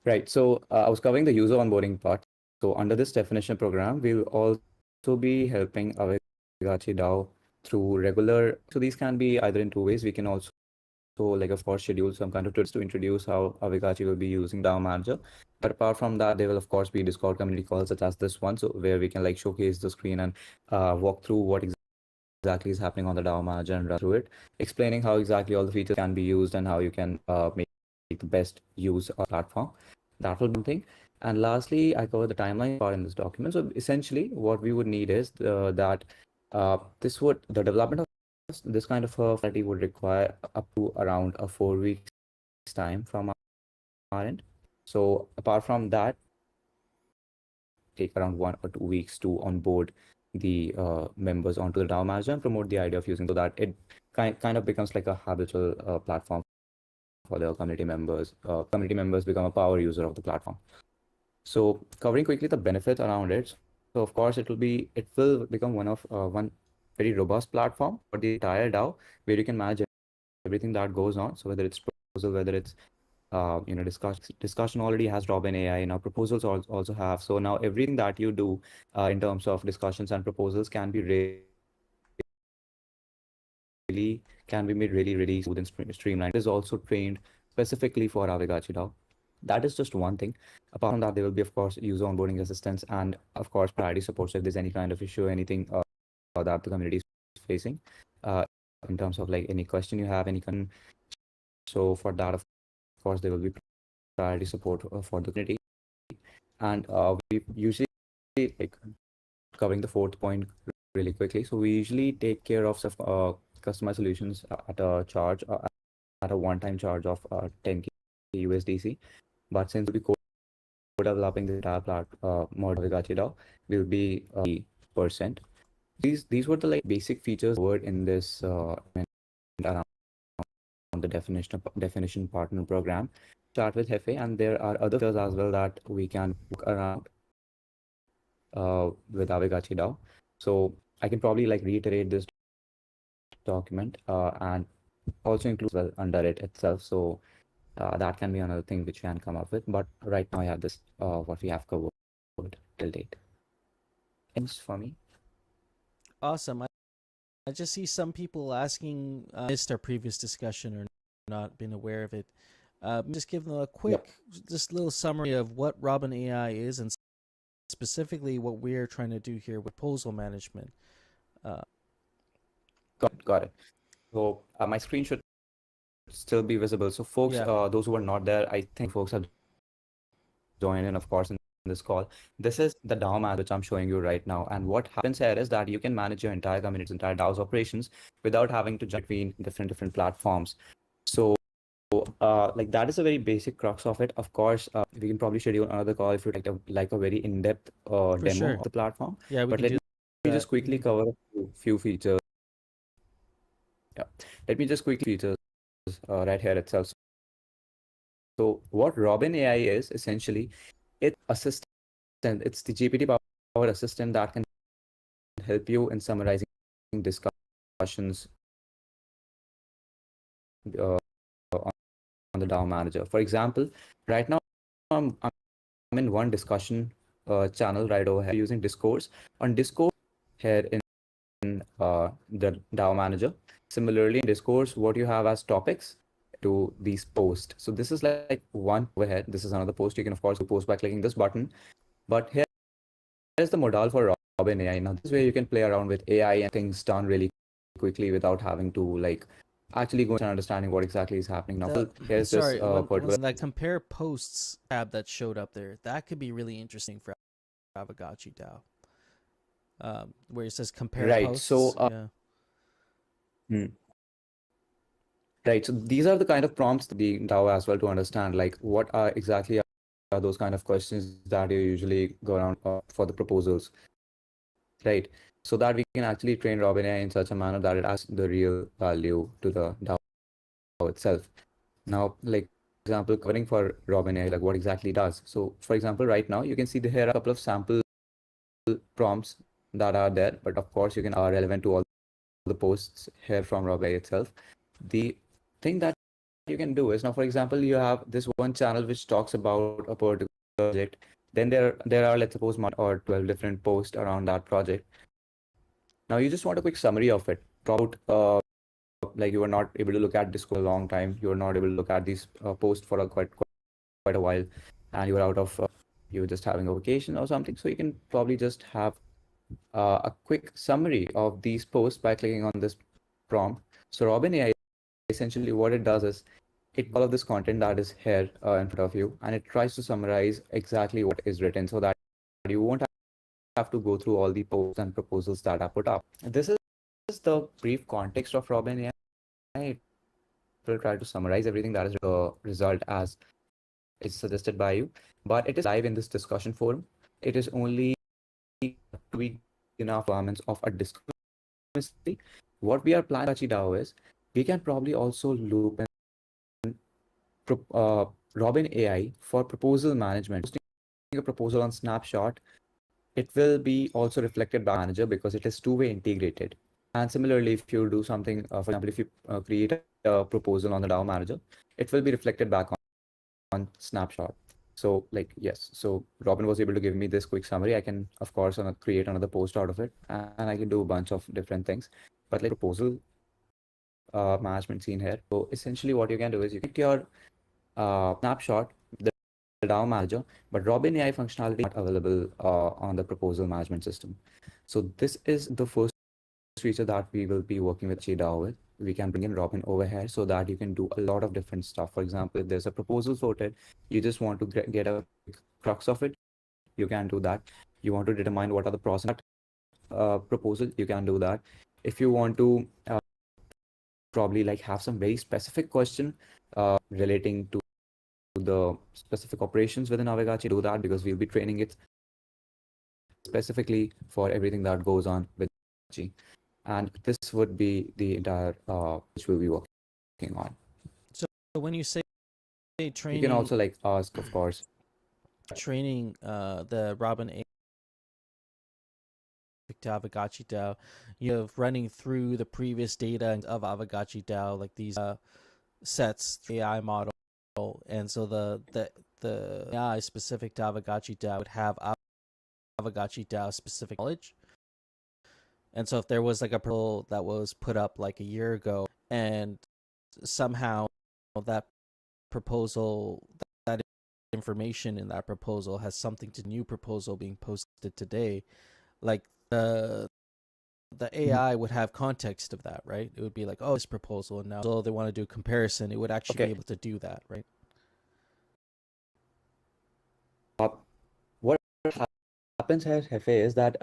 Right. So I was covering the user onboarding part. So under this definition program, we'll also be helping Aavegotchi DAO through regular. So these can be either in two ways. We can also like of course schedule some kind of trips to introduce how Aavegotchi will be using DAO Manager. But apart from that, there will of course be Discord community calls such as this one, so where we can like showcase the screen and walk through what exactly is happening on the DAO Manager and run through it, explaining how exactly all the features can be used and how you can make the best use of the platform. That will be one thing. And lastly, I cover the timeline part in this document. So essentially, what we would need is that the development of this kind of a facility would require up to around a 4 weeks time from our end. So apart from that, take around 1 or 2 weeks to onboard the members onto the DAO manager and promote the idea of using, so that it kind of becomes like a habitual platform for the community members. Community members become a power user of the platform. So covering quickly the benefits around it. So of course it will become one very robust platform for the entire DAO, where you can manage everything that goes on. So whether it's proposal, whether it's discussion already has Robin AI. Now proposals also have. So now everything that you do in terms of discussions and proposals can be made really smooth and streamlined. It is also trained specifically for Aavegotchi DAO. That is just one thing. Apart from that, there will be, of course, user onboarding assistance and, of course, priority support. So if there's any kind of issue, anything that the community is facing, in terms of like any question you have, any concern. So for that, of course, there will be priority support for the community. And we usually like covering the fourth point really quickly. So we usually take care of some customized solutions at a charge at a one-time charge of 10K USDC. But since we'll be co-developing the entire model Aavegotchi DAO, will be percent. These were the like basic features covered in this around the definition partner program. Start with Hefe, and there are other features as well that we can work around with Aavegotchi DAO. So I can probably like reiterate this document and also include well under it itself. So that can be another thing which we can come up with. But right now I have this what we have covered till date. Ends for me. Awesome. I just see some people asking, missed our previous discussion or not been aware of it. Just give them a quick, just little summary of what Robin AI is and specifically what we're trying to do here with proposal management. Got it. So my screen should still be visible. So folks, those who are not there, I think folks have joined in, of course, in this call. This is the DAO manager which I'm showing you right now. And what happens here is that you can manage your entire community's entire DAO's operations without having to jump between different platforms. So like that is a very basic crux of it. Of course, we can probably schedule another call if you like a very in-depth demo of the platform. Yeah, but let me just quickly cover a few features. Yeah, let me just quickly features right here itself. So what Robin AI is essentially, it's assistant. It's the GPT-powered assistant that can help you in summarizing discussions on the DAO manager. For example, right now I'm in one discussion channel right over here using Discourse. On Discourse here in the DAO manager. Similarly, in Discourse, what you have as topics to these posts. So this is like one over here. This is another post. You can of course post by clicking this button. But here is the modal for Robin AI. Now this is where you can play around with AI and things done really quickly without having to like actually go and understanding what exactly is happening. Now here's this particular that compare posts tab that showed up there. That could be really interesting for Aavegotchi DAO. Where it says compare posts. So right. So these are the kind of prompts to the DAO as well to understand like what are exactly are those kind of questions that you usually go around for the proposals, right? So that we can actually train Robin AI in such a manner that it adds the real value to the DAO itself. Now, like for example, covering for Robin AI, like what exactly it does. So for example, right now you can see here are a couple of sample prompts that are there, but of course you can are relevant to all the posts here from Robin AI itself. The thing that you can do is now, for example, you have this one channel which talks about a particular project. Then there are, let's suppose, 1 or 12 different posts around that project. Now you just want a quick summary of it. About like you are not able to look at Discord a long time. You are not able to look at these posts for quite a while, and you are out of you're just having a vacation or something. So you can probably just have a quick summary of these posts by clicking on this prompt. So Robin AI, essentially what it does is it all of this content that is here in front of you, and it tries to summarize exactly what is written so that you won't have to go through all the posts and proposals that are put up. This is the brief context of Robin AI. It will try to summarize everything that is the result as is suggested by you, but it is live in this discussion forum. It is only tweak enough requirements of a discussion. What we are planning at DAO is we can probably also loop in Robin AI for proposal management. Posting a proposal on Snapshot, it will be also reflected by manager because it is two-way integrated. And similarly, if you do something, for example, if you create a proposal on the DAO manager, it will be reflected back on Snapshot. So like, yes, so Robin was able to give me this quick summary. I can, of course, create another post out of it, and I can do a bunch of different things. But like proposal management scene here. So essentially what you can do is you get your snapshot, the DAO manager, but Robin AI functionality is not available on the proposal management system. So this is the first feature that we will be working with DAO with, we can bring in Robin over here so that you can do a lot of different stuff. For example, if there's a proposal sorted, you just want to get a crux of it, you can do that. You want to determine what are the pros and proposal, you can do that. If you want to probably like have some very specific question relating to the specific operations within Aavegotchi, do that, because we'll be training it specifically for everything that goes on with Aavegotchi. And this would be the entire which we'll be working on. So when you say You training, can also like ask, of course, training the Robin A to Aavegotchi DAO, you have running through the previous data of Aavegotchi DAO, like these sets, the AI model, and so the AI specific to Aavegotchi DAO would have Aavegotchi DAO specific knowledge. And so if there was like a proposal that was put up like a year ago, and somehow that proposal, that information in that proposal has something to new proposal being posted today, like the AI would have context of that, right? It would be like, oh, this proposal, and now so they want to do a comparison, it would actually be able to do that, right? What happens here, Hefe, is that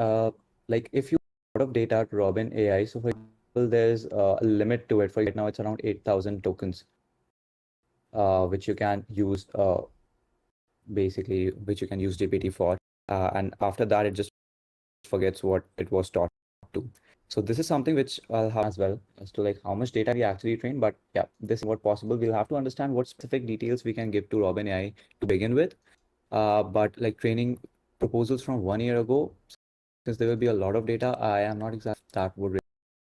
like if you a lot of data to Robin AI, so for example, there's a limit to it. For right now, it's around 8,000 tokens, which you can use basically, which you can use GPT for. And after that, it just forgets what it was taught to. So this is something which I'll have as well as to like how much data we actually train. But yeah, this is what possible. We'll have to understand what specific details we can give to Robin AI to begin with. But like training proposals from 1 year ago, since there will be a lot of data, I am not exactly that would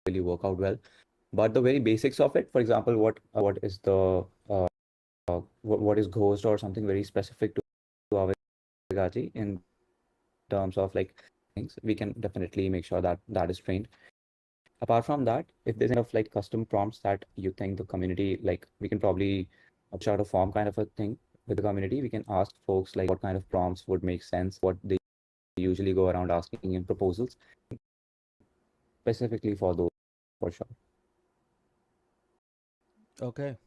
really work out well. But the very basics of it, for example, what is the what is ghost or something very specific to Aavegotchi in terms of like things, we can definitely make sure that that is trained. Apart from that, if there's enough like custom prompts that you think the community, like we can probably start a form kind of a thing with the community. We can ask folks like what kind of prompts would make sense, what they usually go around asking in proposals, specifically for those, for sure. Okay.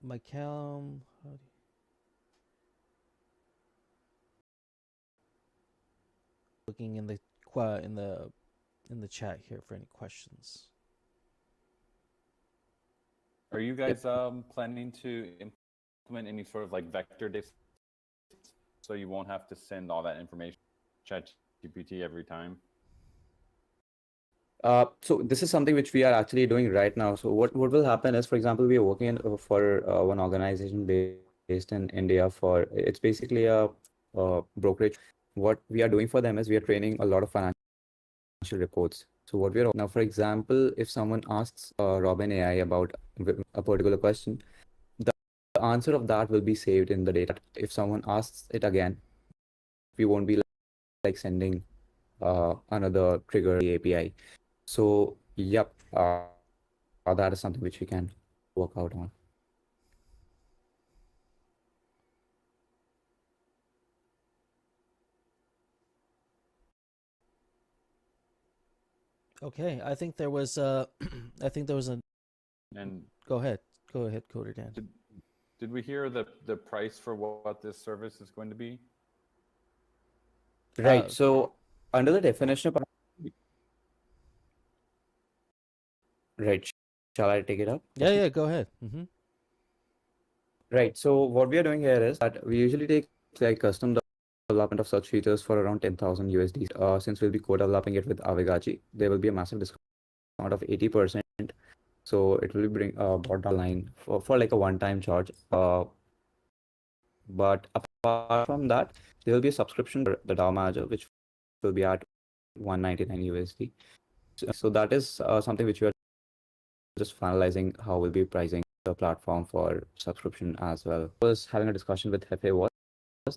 My cam. Looking in the chat here for any questions. Are you guys planning to implement any sort of like vector data so you won't have to send all that information to ChatGPT every time? So this is something which we are actually doing right now. So what will happen is, for example, we are working for one organization based in India for, it's basically a brokerage. What we are doing for them is we are training a lot of financial reports. So what we are now, for example, if someone asks Robin AI about a particular question, the answer of that will be saved in the data. If someone asks it again, we won't be like sending another trigger API. So yep, that is something which we can work out on. Okay, I think there was a And go ahead, Coder Dan. did we hear the price for what this service is going to be? Right. So under the definition of right, shall I take it up? Yeah, go ahead. Right. So what we are doing here is that we usually take like custom development of such features for around 10,000 USD. Since we'll be co-developing it with Aavegotchi, there will be a massive discount of 80%. So it will bring brought down the line for like a one-time charge. But apart from that, there will be a subscription for the DAO manager, which will be at 199 USD. So that is something which we are just finalizing how we'll be pricing the platform for subscription as well. I was having a discussion with Hefe was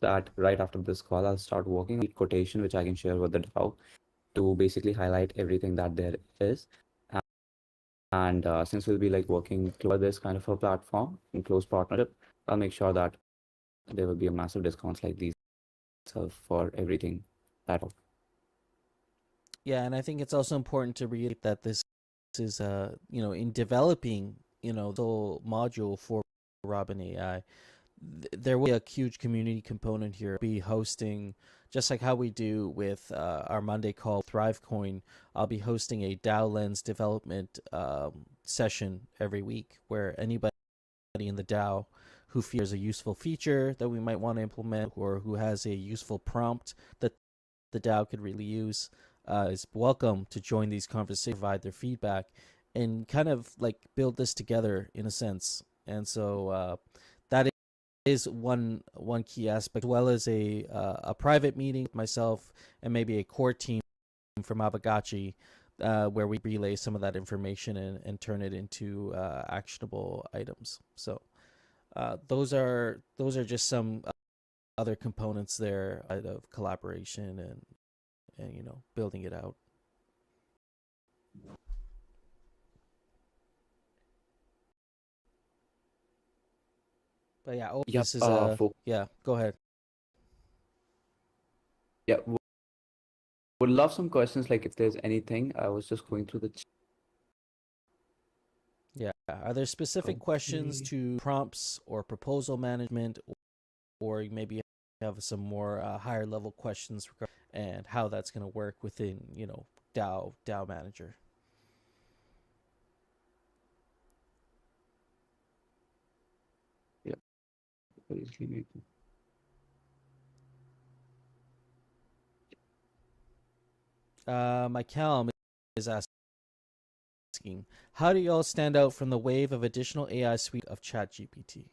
that right after this call, I'll start working on a quotation which I can share with the DAO to basically highlight everything that there is. And since we'll be like working for this kind of a platform in close partnership, I'll make sure that there will be a massive discounts like these for everything that. Yeah, and I think it's also important to reiterate that this is in developing the whole module for Robin AI, there will be a huge community component here. Be hosting, just like how we do with our Monday call ThriveCoin. I'll be hosting a DAO Lens development session every week where anybody in the DAO who feels a useful feature that we might want to implement or who has a useful prompt that the DAO could really use is welcome to join these conversations, provide their feedback, and kind of like build this together in a sense. And so that is one key aspect, as well as a private meeting with myself and maybe a core team from Aavegotchi, where we relay some of that information and turn it into actionable items. So those are just some other components there of collaboration and building it out. But yeah, Yep. this is yeah. Go ahead. Yeah. Would love some questions, like if there's anything. I was just going through the Yeah. Are there specific questions Okay. to prompts or proposal management, or maybe have some more higher level questions and how that's going to work within DAO Manager? Please give me- My Calm is asking, how do you all stand out from the wave of additional AI suite of ChatGPT?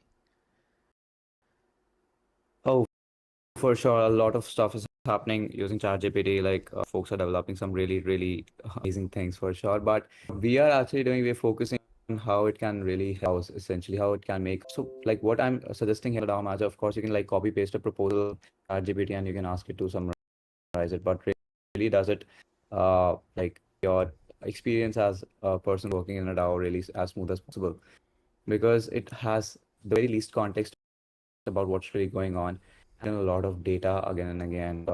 Oh, for sure, a lot of stuff is happening using ChatGPT. Like folks are developing some really, really amazing things for sure. But we're focusing on how it can really help us, essentially how it can make. So like what I'm suggesting here, DAO Manager, of course, you can like copy paste a proposal ChatGPT and you can ask it to summarize it. But really, does it like your experience as a person working in a DAO really as smooth as possible? Because it has the very least context about what's really going on and a lot of data again and again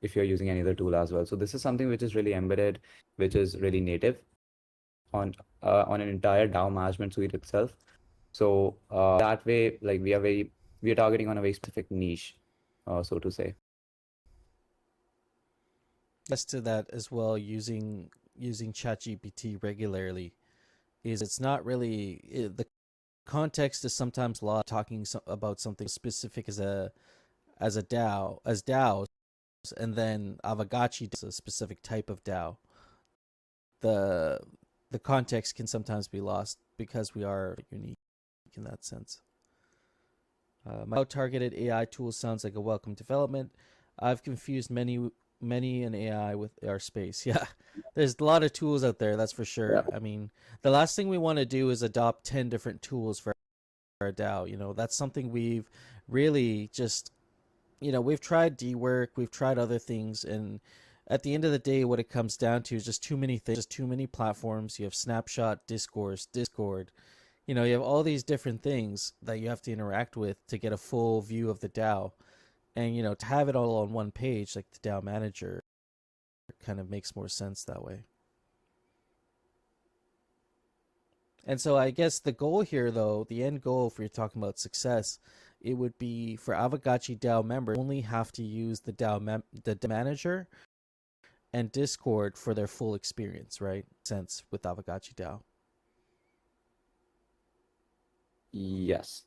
if you're using any other tool as well. So this is something which is really embedded, which is really native on an entire DAO management suite itself. So that way, like we are targeting on a very specific niche, so to say. Yes, to that as well, using ChatGPT regularly is it's not really the context is sometimes talking about something specific as a DAO as DAOs, and then Aavegotchi does a specific type of DAO. The context can sometimes be lost because we are unique in that sense. My targeted AI tool sounds like a welcome development. I've confused many an AI with our space. Yeah, there's a lot of tools out there, that's for sure. Yeah. I mean, the last thing we want to do is adopt 10 different tools for our DAO. That's something we've really just, we've tried DWork, we've tried other things, and at the end of the day, what it comes down to is just too many things, just too many platforms. You have Snapshot, Discord. You have all these different things that you have to interact with to get a full view of the DAO. And, to have it all on one page, like the DAO Manager, kind of makes more sense that way. And so I guess the goal here, though, the end goal, if you're talking about success, it would be for Aavegotchi DAO members only have to use the DAO Manager and Discord for their full experience, right? Sense with Aavegotchi DAO. Yes.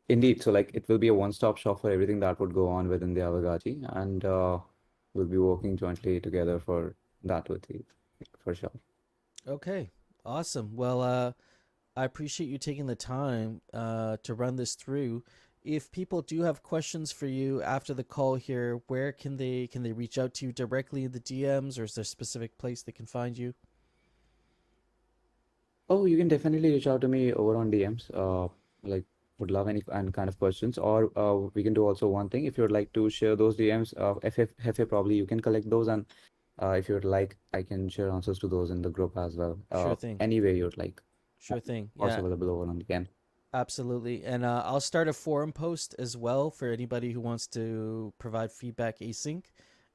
Indeed. So like it will be a one-stop shop for everything that would go on within the Aavegotchi, and we'll be working jointly together for that with you, for sure. Okay, awesome. Well, I appreciate you taking the time to run this through. If people do have questions for you after the call here, where can they reach out to you directly in the DMs, or is there a specific place they can find you? Oh, you can definitely reach out to me over on DMs. Like would love any kind of questions, or we can do also one thing. If you'd like to share those DMs, Hefe, probably you can collect those, and if you'd like, I can share answers to those in the group as well. Sure thing. Any way you'd like. Sure thing. Also Yeah, available over on the DM. absolutely. And I'll start a forum post as well for anybody who wants to provide feedback async,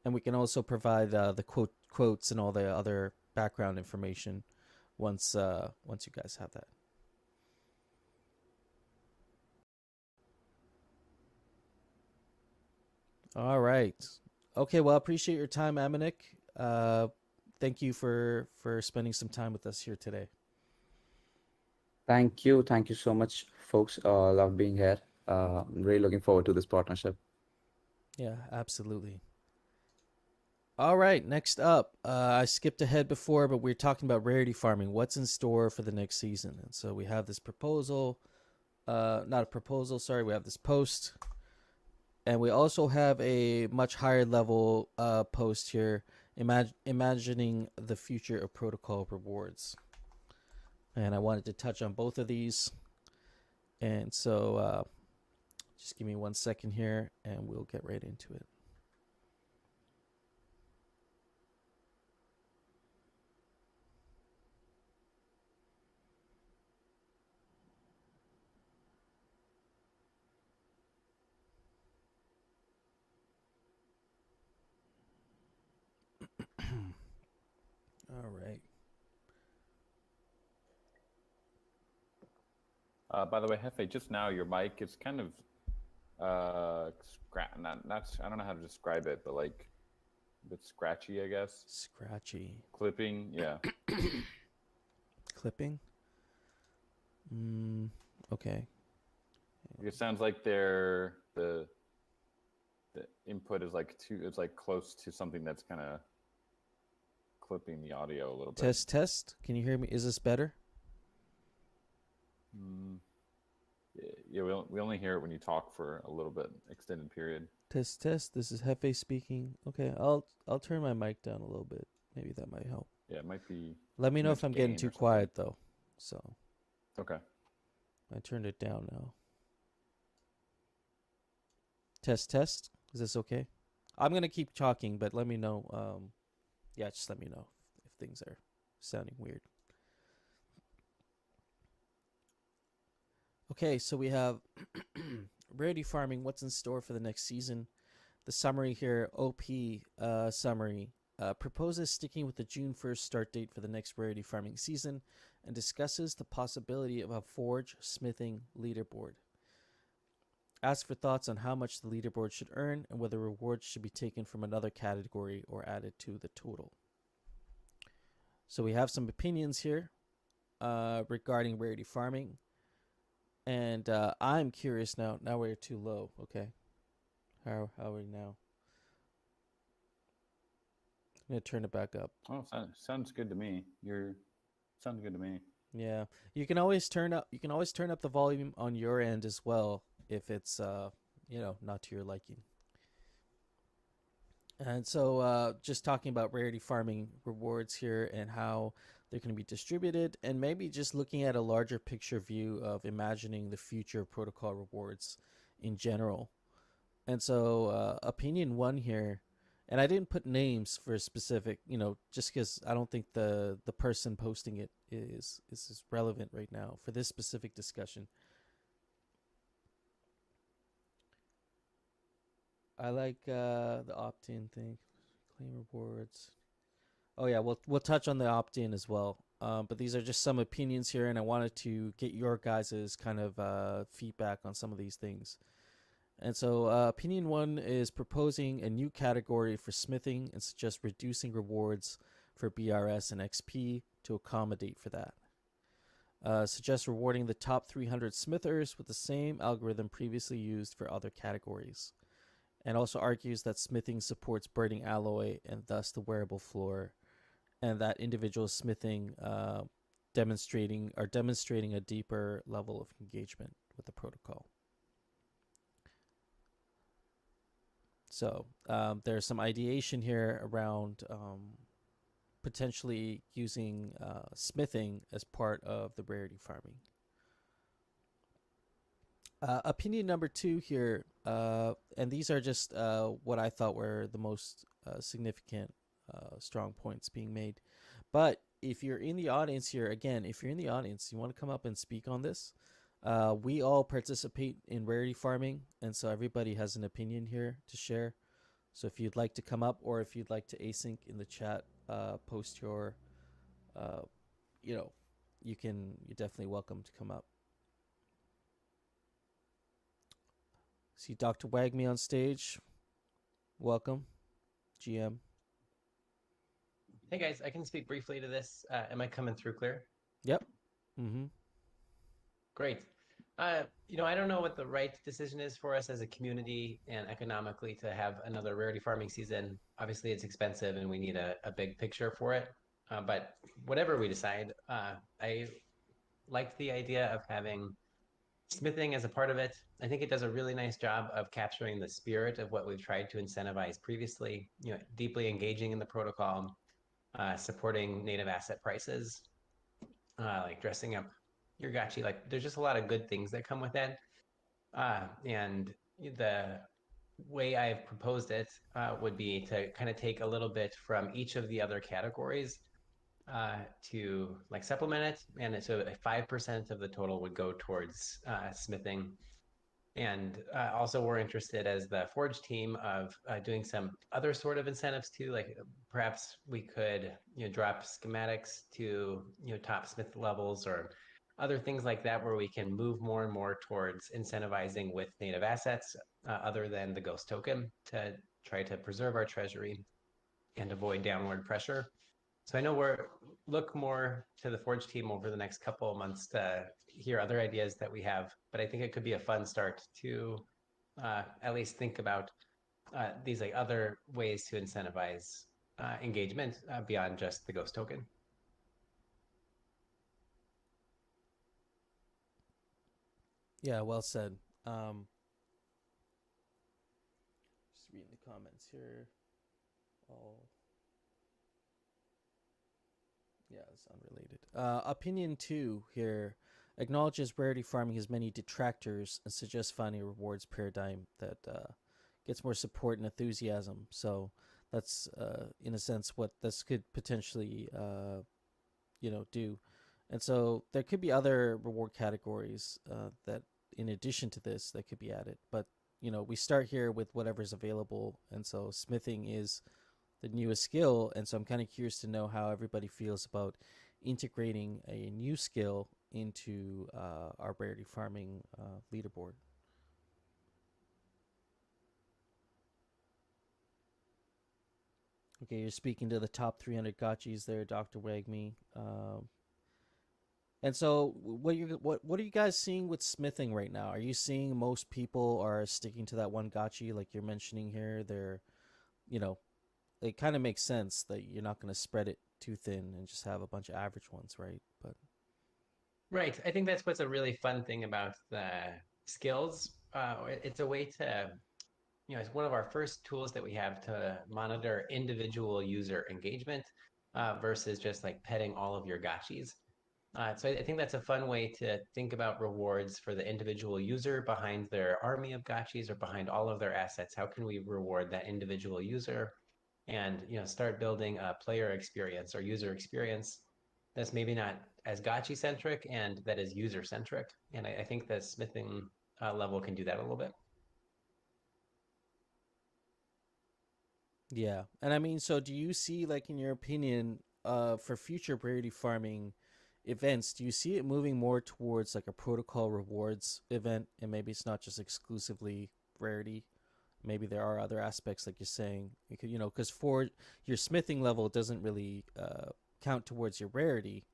and we can also provide the quotes and all the other background information once you guys have that. All right. Okay. Well, I appreciate your time, Amanik. Thank you for spending some time with us here today. Thank you. Thank you so much, folks. Love being here. I'm really looking forward to this partnership. Yeah, absolutely. All right, next up, I skipped ahead before, but we're talking about rarity farming. What's in store for the next season? And so we have this proposal, not a proposal, sorry, we have this post. And we also have a much higher level post here, imagining the future of protocol rewards. And I wanted to touch on both of these. And so just give me 1 second here, and we'll get right into it. All right. By the way, Hefe, just now your mic is kind of not I don't know how to describe it, but like a bit scratchy, I guess. Scratchy. Clipping, yeah. Clipping? Okay. It sounds like the input is like it's like close to something that's kind of clipping the audio a little bit. Test. Can you hear me? Is this better? Yeah, we only hear it when you talk for a little bit extended period. Test. This is Hefe speaking. Okay, I'll turn my mic down a little bit. Maybe that might help. Yeah, it might be. Let me know much if I'm getting gain too or something. quiet though. So Okay. I turned it down now. Test. Is this okay? I'm gonna keep talking, but let me know. Yeah, just let me know if things are sounding weird. Okay, so we have rarity farming. What's in store for the next season? The summary here, OP summary, proposes sticking with the June 1st start date for the next rarity farming season and discusses the possibility of a forge smithing leaderboard. Ask for thoughts on how much the leaderboard should earn and whether rewards should be taken from another category or added to the total. So we have some opinions here regarding rarity farming. And I'm curious now. Now we're too low. Okay. How are we now? I'm gonna turn it back up. Oh, sounds good to me. Sounds good to me. Yeah. You can always turn up the volume on your end as well if it's not to your liking. And so just talking about rarity farming rewards here and how they're going to be distributed, and maybe just looking at a larger picture view of imagining the future of protocol rewards in general. And so opinion one here, and I didn't put names for specific, just because I don't think the person posting it is relevant right now for this specific discussion. I like the opt-in thing, claim rewards. Oh yeah, we'll touch on the opt-in as well. But these are just some opinions here, and I wanted to get your guys' kind of feedback on some of these things. And so opinion one is proposing a new category for smithing and suggests reducing rewards for BRS and XP to accommodate for that. Suggests rewarding the top 300 smithers with the same algorithm previously used for other categories. And also argues that smithing supports burning alloy and thus the wearable floor, and that individual smithing demonstrating a deeper level of engagement with the protocol. So there's some ideation here around potentially using smithing as part of the rarity farming. Opinion number two here, and these are just what I thought were the most significant strong points being made. But if you're in the audience here, again, if you're in the audience, you want to come up and speak on this. We all participate in rarity farming, and so everybody has an opinion here to share. So if you'd like to come up, or if you'd like to async in the chat, post your you're definitely welcome to come up. See Dr. Wagme on stage. Welcome, GM. Hey guys, I can speak briefly to this. Am I coming through clear? Yep. Mm-hmm. Great. I don't know what the right decision is for us as a community and economically to have another rarity farming season. Obviously, it's expensive and we need a big picture for it. But whatever we decide, I liked the idea of having smithing as a part of it. I think it does a really nice job of capturing the spirit of what we've tried to incentivize previously, deeply engaging in the protocol, supporting native asset prices, like dressing up your gachi. Like there's just a lot of good things that come with that. And the way I've proposed it would be to kind of take a little bit from each of the other categories to like supplement it. And so 5% of the total would go towards smithing. And also we're interested as the Forge team of doing some other sort of incentives too. Like perhaps we could, drop schematics to, top smith levels or other things like that, where we can move more and more towards incentivizing with native assets other than the ghost token to try to preserve our treasury and avoid downward pressure. So I know we're look more to the Forge team over the next couple of months to hear other ideas that we have, but I think it could be a fun start to at least think about these like other ways to incentivize engagement beyond just the ghost token. Yeah, well said. Just reading the comments here. Oh. Yeah, it's unrelated. Opinion 2 here acknowledges rarity farming has many detractors and suggests finding a rewards paradigm that gets more support and enthusiasm. So that's, in a sense, what this could potentially, do. And so there could be other reward categories that, in addition to this, that could be added. But, we start here with whatever's available. And so smithing is the newest skill, and so I'm kind of curious to know how everybody feels about integrating a new skill into our rarity farming leaderboard. Okay, you're speaking to the top 300 gotchis there, Dr. Wagme. And so, what are you guys seeing with smithing right now? Are you seeing most people are sticking to that one gotchi, like you're mentioning here? They're, it kind of makes sense that you're not going to spread it too thin and just have a bunch of average ones, right? But Right. I think that's what's a really fun thing about the skills. It's a way to, it's one of our first tools that we have to monitor individual user engagement versus just like petting all of your gotchis. So I think that's a fun way to think about rewards for the individual user behind their army of gotchis or behind all of their assets. How can we reward that individual user and start building a player experience or user experience that's maybe not as gotchi centric and that is user centric. And I think the smithing level can do that a little bit. yeah, and I mean, so do you see, like, in your opinion, for future rarity farming events, do you see it moving more towards like a protocol rewards event, and maybe it's not just exclusively rarity? Maybe there are other aspects, like you're saying, you could, because for your smithing level, it doesn't really count towards your rarity,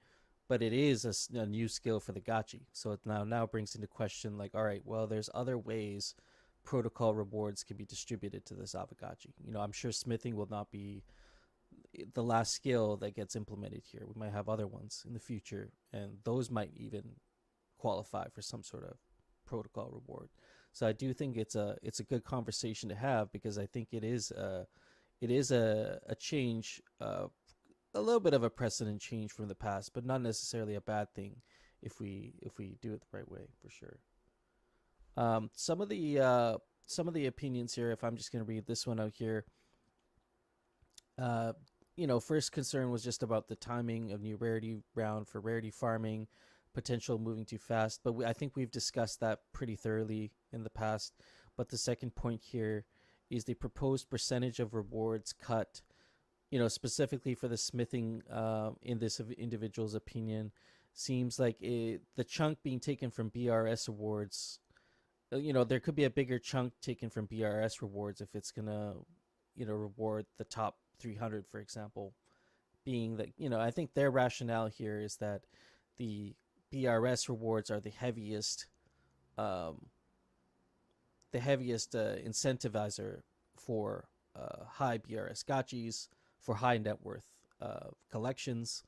but it is a new skill for the gachi. So it now brings into question, like, all right, well, there's other ways protocol rewards can be distributed to this Aavegotchi. I'm sure smithing will not be the last skill that gets implemented here. We might have other ones in the future, and those might even qualify for some sort of protocol reward. So I do think it's a good conversation to have, because I think it is a change, a little bit of a precedent change from the past, but not necessarily a bad thing if we do it the right way, for sure. Some of the opinions here, if I'm just going to read this one out here. First concern was just about the timing of new rarity round for rarity farming, potential moving too fast. But I think we've discussed that pretty thoroughly in the past. But the second point here is the proposed percentage of rewards cut specifically for the smithing, in this individual's opinion, seems like the chunk being taken from BRS rewards, there could be a bigger chunk taken from BRS rewards if it's gonna, reward the top 300, for example. Being that, I think their rationale here is that the BRS rewards are um, the heaviest incentivizer for high BRS gotchis, for high net worth collections.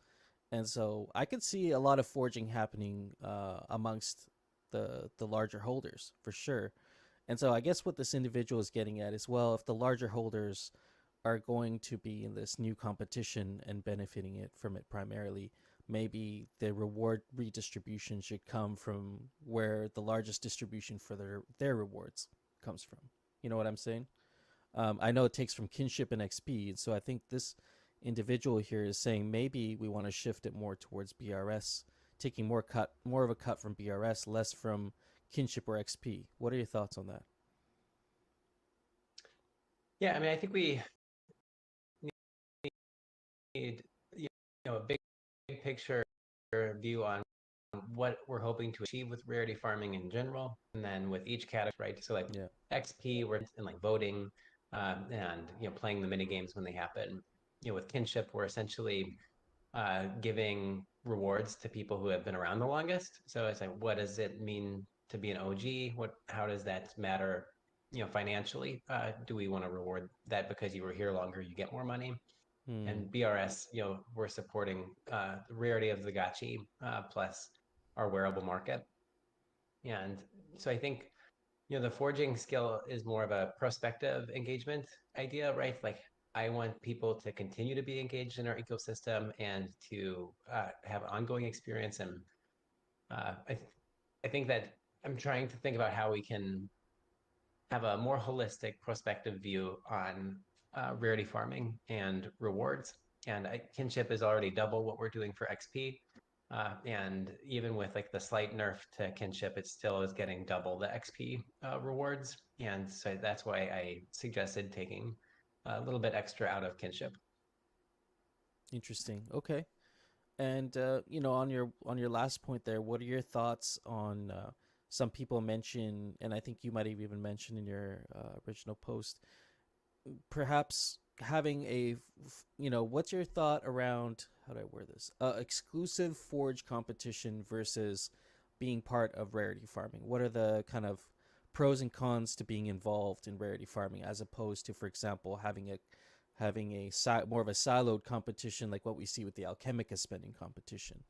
And so I could see a lot of forging happening amongst the larger holders for sure. And so I guess what this individual is getting at is, well, if the larger holders are going to be in this new competition and benefiting from it primarily, maybe the reward redistribution should come from where the largest distribution for their rewards comes from. You know what I'm saying? I know it takes from kinship and XP, and so I think this individual here is saying maybe we want to shift it more towards BRS, taking more of a cut from BRS, less from kinship or XP. What are your thoughts on that? Yeah, I mean, I think we need a big picture view on what we're hoping to achieve with rarity farming in general, and then with each category, right? So like XP, we're in like voting, and playing the mini games when they happen. With kinship, we're essentially giving rewards to people who have been around the longest. So it's like, what does it mean to be an OG? How does that matter? Financially, do we want to reward that because you were here longer, you get more money? And BRS, we're supporting the rarity of the gachi plus our wearable market. And so I think, the forging skill is more of a prospective engagement idea, right? Like, I want people to continue to be engaged in our ecosystem and to have ongoing experience. And I think that I'm trying to think about how we can have a more holistic prospective view on rarity farming and rewards. And kinship is already double what we're doing for XP. And even with like the slight nerf to kinship, it still is getting double the XP rewards. And so that's why I suggested taking a little bit extra out of kinship. Interesting. Okay. And on your last point there, what are your thoughts on some people mention, and I think you might have even mentioned in your original post, perhaps having what's your thought around, how do I word this, exclusive forge competition versus being part of rarity farming? What are the kind of pros and cons to being involved in rarity farming, as opposed to, for example, having a more of a siloed competition like what we see with the Alchemica spending competition?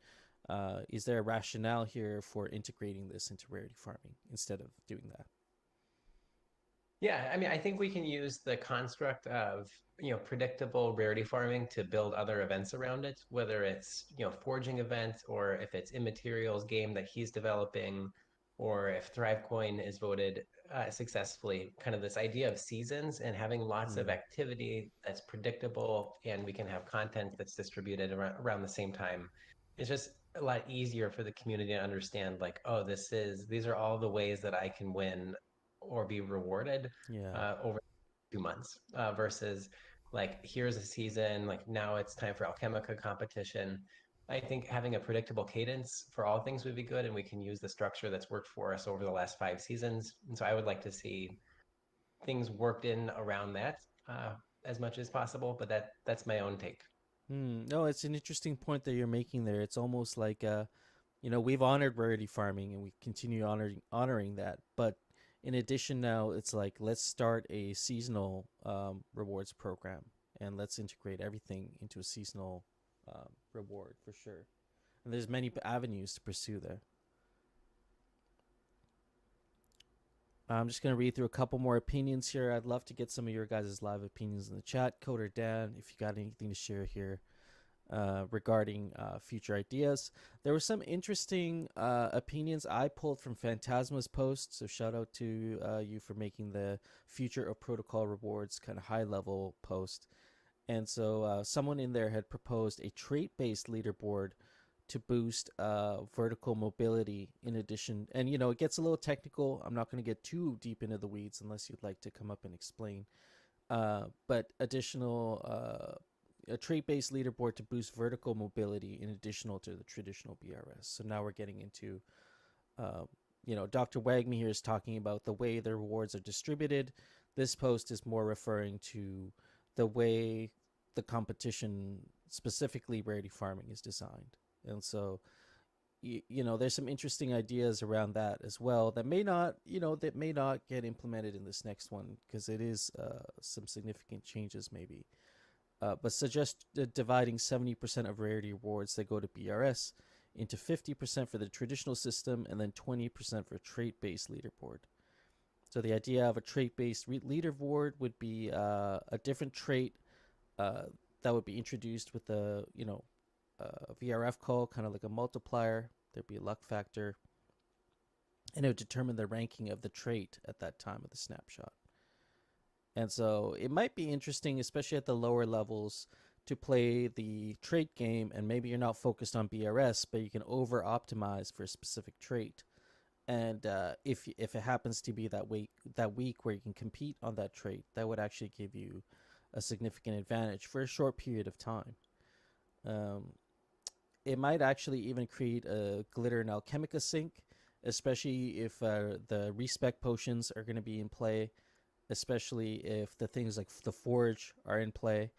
Is there a rationale here for integrating this into rarity farming instead of doing that? Yeah, I mean, I think we can use the construct of, predictable rarity farming to build other events around it, whether it's, forging event, or if it's immaterials game that he's developing, or if Thrivecoin is voted successfully. Kind of this idea of seasons and having lots of activity that's predictable, and we can have content that's distributed around the same time. It's just a lot easier for the community to understand, like, oh, these are all the ways that I can win or be rewarded over 2 months, versus like, here's a season, like now it's time for Alchemica competition. I think having a predictable cadence for all things would be good, and we can use the structure that's worked for us over the last 5 seasons. And so I would like to see things worked in around that as much as possible, but that's my own take. No, it's an interesting point that you're making there. It's almost like we've honored rarity farming and we continue honoring that, but in addition, now it's like, let's start a seasonal rewards program, and let's integrate everything into a seasonal reward for sure. And there's many avenues to pursue there. I'm just going to read through a couple more opinions here. I'd love to get some of your guys' live opinions in the chat. Coder Dan, if you got anything to share here regarding future ideas. There were some interesting opinions I pulled from Phantasma's post, so shout out to you for making the future of protocol rewards kind of high level post. And so someone in there had proposed a trait-based leaderboard to boost vertical mobility in addition. And, it gets a little technical. I'm not going to get too deep into the weeds unless you'd like to come up and explain. But additional a trait-based leaderboard to boost vertical mobility in addition to the traditional BRS. So now we're getting into, Dr. Wagme here is talking about the way the rewards are distributed. This post is more referring to the way the competition, specifically rarity farming, is designed. And so, there's some interesting ideas around that as well that may not get implemented in this next one because it is some significant changes maybe. But suggest dividing 70% of rarity rewards that go to BRS into 50% for the traditional system and then 20% for trait-based leaderboard. So the idea of a trait-based leaderboard would be a different trait that would be introduced with a VRF call, kind of like a multiplier. There'd be a luck factor, and it would determine the ranking of the trait at that time of the snapshot. And so it might be interesting, especially at the lower levels, to play the trait game, and maybe you're not focused on BRS, but you can over optimize for a specific trait. And if it happens to be that week where you can compete on that trait, that would actually give you a significant advantage for a short period of time. It might actually even create a glitter and alchemica sync, especially if the respec potions are going to be in play, especially if the things like the forge are in play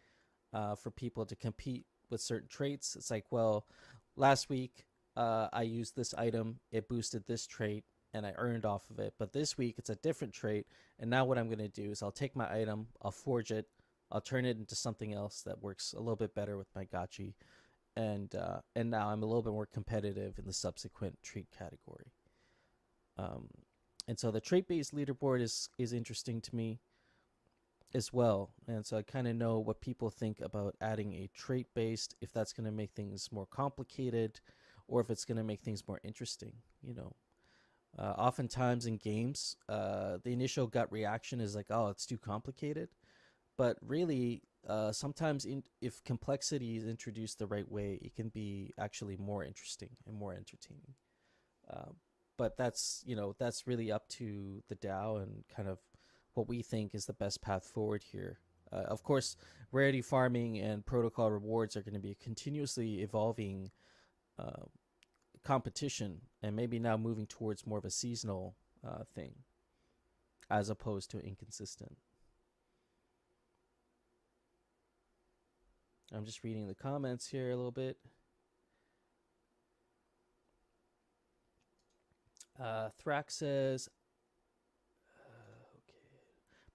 for people to compete with certain traits. It's like, well, last week I used this item, it boosted this trait, and I earned off of it. But this week it's a different trait, and now what I'm going to do is I'll take my item, I'll forge it, I'll turn it into something else that works a little bit better with my gachi, and now I'm a little bit more competitive in the subsequent trait category. And so the trait-based leaderboard is interesting to me as well. And so I kind of know what people think about adding a trait-based, if that's going to make things more complicated or if it's going to make things more interesting. Oftentimes in games, the initial gut reaction is like, oh, it's too complicated. But really, sometimes if complexity is introduced the right way, it can be actually more interesting and more entertaining. But that's really up to the DAO and kind of what we think is the best path forward here. Of course, rarity farming and protocol rewards are going to be a continuously evolving competition, and maybe now moving towards more of a seasonal thing as opposed to inconsistent. I'm just reading the comments here a little bit. Thrax says,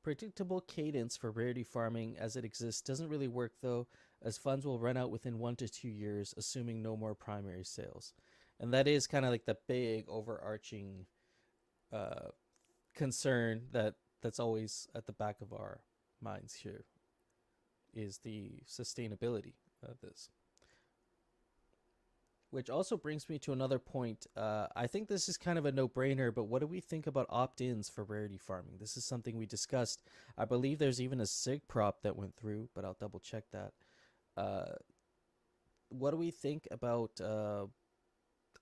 predictable cadence for rarity farming as it exists doesn't really work though, as funds will run out within 1 to 2 years, assuming no more primary sales. And that is kind of like the big overarching concern that's always at the back of our minds here, is the sustainability of this. Which also brings me to another point. I think this is kind of a no-brainer, but what do we think about opt-ins for rarity farming? This is something we discussed. I believe there's even a SIG prop that went through, but I'll double check that. What do we think about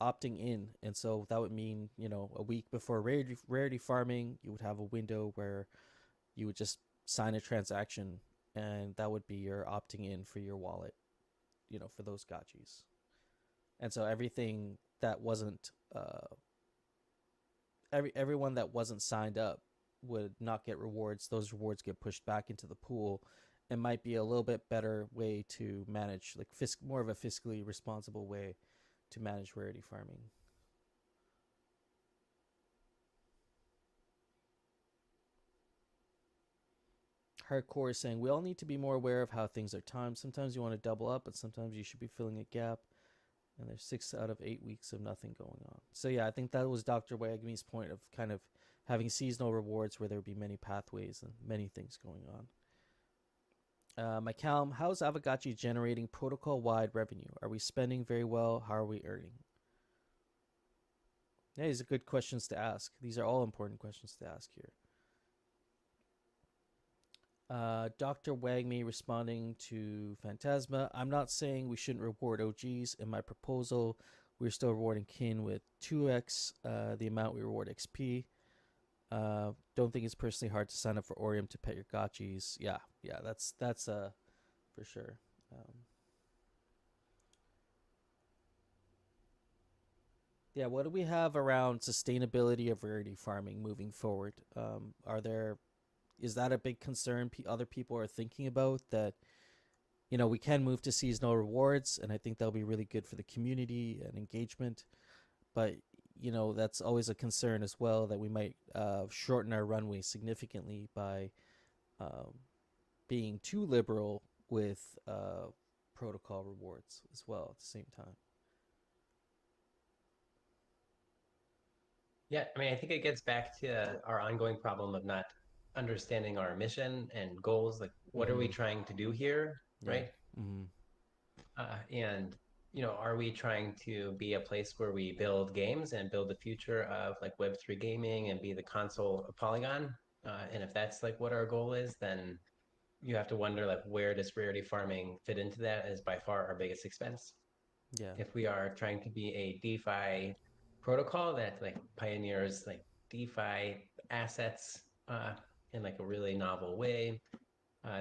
opting in? And so that would mean, a week before rarity farming, you would have a window where you would just sign a transaction, and that would be your opting in for your wallet, for those gachis. And so everything that wasn't, everyone that wasn't signed up would not get rewards. Those rewards get pushed back into the pool, and might be a little bit better way to manage, like more of a fiscally responsible way to manage rarity farming. Hardcore is saying, we all need to be more aware of how things are timed. Sometimes you want to double up, but sometimes you should be filling a gap. And there's 6 out of 8 weeks of nothing going on. So yeah, I think that was Dr. Wagme's point of kind of having seasonal rewards where there would be many pathways and many things going on. McCallum, how's Aavegotchi generating protocol-wide revenue? Are we spending very well? How are we earning? Yeah, these are good questions to ask. These are all important questions to ask here. Dr. Wagme responding to Phantasma, I'm not saying we shouldn't reward OGs. In my proposal, we're still rewarding kin with 2x the amount we reward XP. Don't think it's personally hard to sign up for Orium to pet your gachis. Yeah, that's for sure. Yeah, what do we have around sustainability of rarity farming moving forward? Is that a big concern other people are thinking about, that we can move to seasonal rewards, and I think that'll be really good for the community and engagement. But that's always a concern as well, that we might shorten our runway significantly by being too liberal with protocol rewards as well at the same time. Yeah, I mean, I think it gets back to our ongoing problem of not understanding our mission and goals. Like, what are we trying to do here, Yeah. right? Mm-hmm. And are we trying to be a place where we build games and build the future of like Web3 gaming and be the console of Polygon? And if that's like what our goal is, then you have to wonder, like, where does rarity farming fit into that? Is by far our biggest expense. Yeah. If we are trying to be a DeFi protocol that like pioneers like DeFi assets in like a really novel way,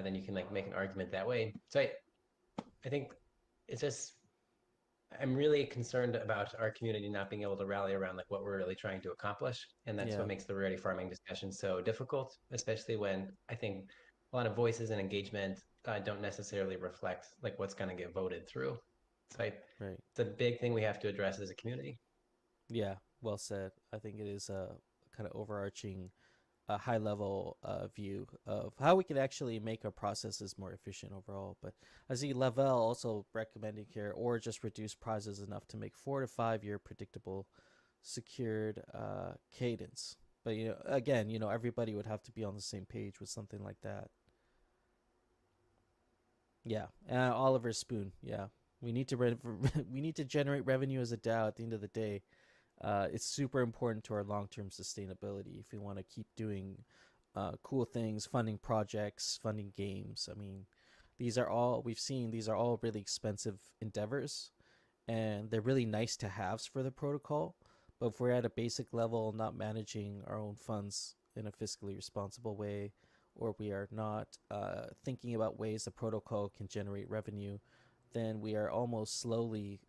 then you can like make an argument that way. So I think it's just, I'm really concerned about our community not being able to rally around like what we're really trying to accomplish, and that's Yeah. what makes the rarity farming discussion so difficult, especially when I think a lot of voices and engagement don't necessarily reflect like what's going to get voted through. So Right. it's a big thing we have to address as a community. Yeah. Well said. I think it is a kind of overarching, high level view of how we can actually make our processes more efficient overall. But I see Lavelle also recommending here, or just reduce prizes enough to make 4 to 5 year predictable secured cadence. But again, everybody would have to be on the same page with something like that. Yeah, and Oliver Spoon. Yeah, we need to we need to generate revenue as a DAO at the end of the day. It's super important to our long-term sustainability if we want to keep doing cool things, funding projects, funding games. I mean, these are all really expensive endeavors, and they're really nice to haves for the protocol. But if we're at a basic level, not managing our own funds in a fiscally responsible way, or we are not thinking about ways the protocol can generate revenue, then we are almost slowly,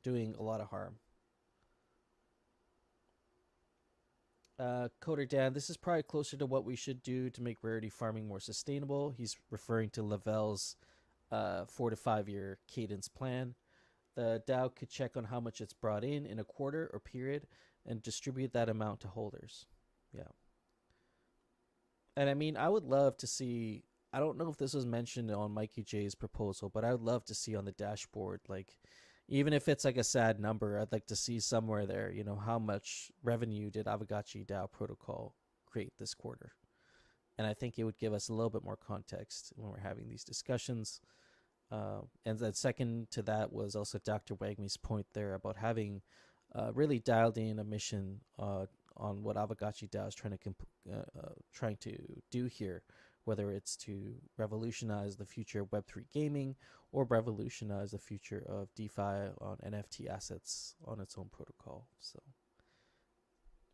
doing a lot of harm. Coder Dan, this is probably closer to what we should do to make rarity farming more sustainable. He's referring to Lavelle's 4 to 5 year cadence plan. The DAO could check on how much it's brought in a quarter or period and distribute that amount to holders. Yeah. And I mean, I would love to see, I don't know if this was mentioned on Mikey J's proposal, but I would love to see on the dashboard, like, even if it's like a sad number, I'd like to see somewhere there, how much revenue did Aavegotchi DAO protocol create this quarter? And I think it would give us a little bit more context when we're having these discussions. And then second to that was also Dr. Wagme's point there about having really dialed in a mission on what Aavegotchi DAO is trying to do here, whether it's to revolutionize the future of Web3 gaming or revolutionize the future of DeFi on NFT assets on its own protocol. So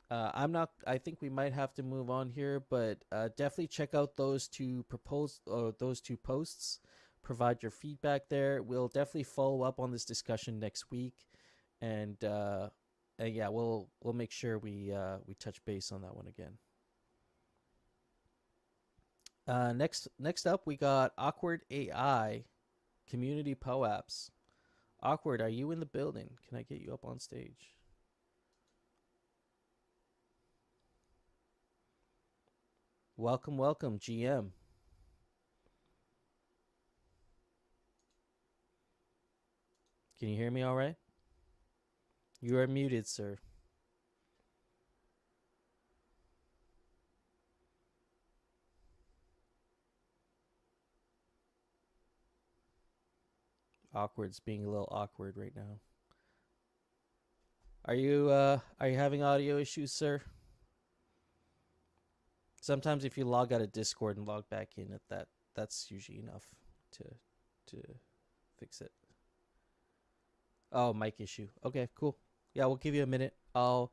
I think we might have to move on here, but definitely check out those two posts. Provide your feedback there. We'll definitely follow up on this discussion next week, and yeah, we'll make sure we touch base on that one again. Next up, we got Awkward AI, Community POAPs. Awkward, are you in the building? Can I get you up on stage? Welcome, GM. Can you hear me all right? You are muted, sir. Awkward's being a little awkward right now. Are you having audio issues, sir? Sometimes if you log out of Discord and log back in, that's usually enough to fix it. Oh, mic issue. Okay, cool. Yeah, we'll give you a minute. I'll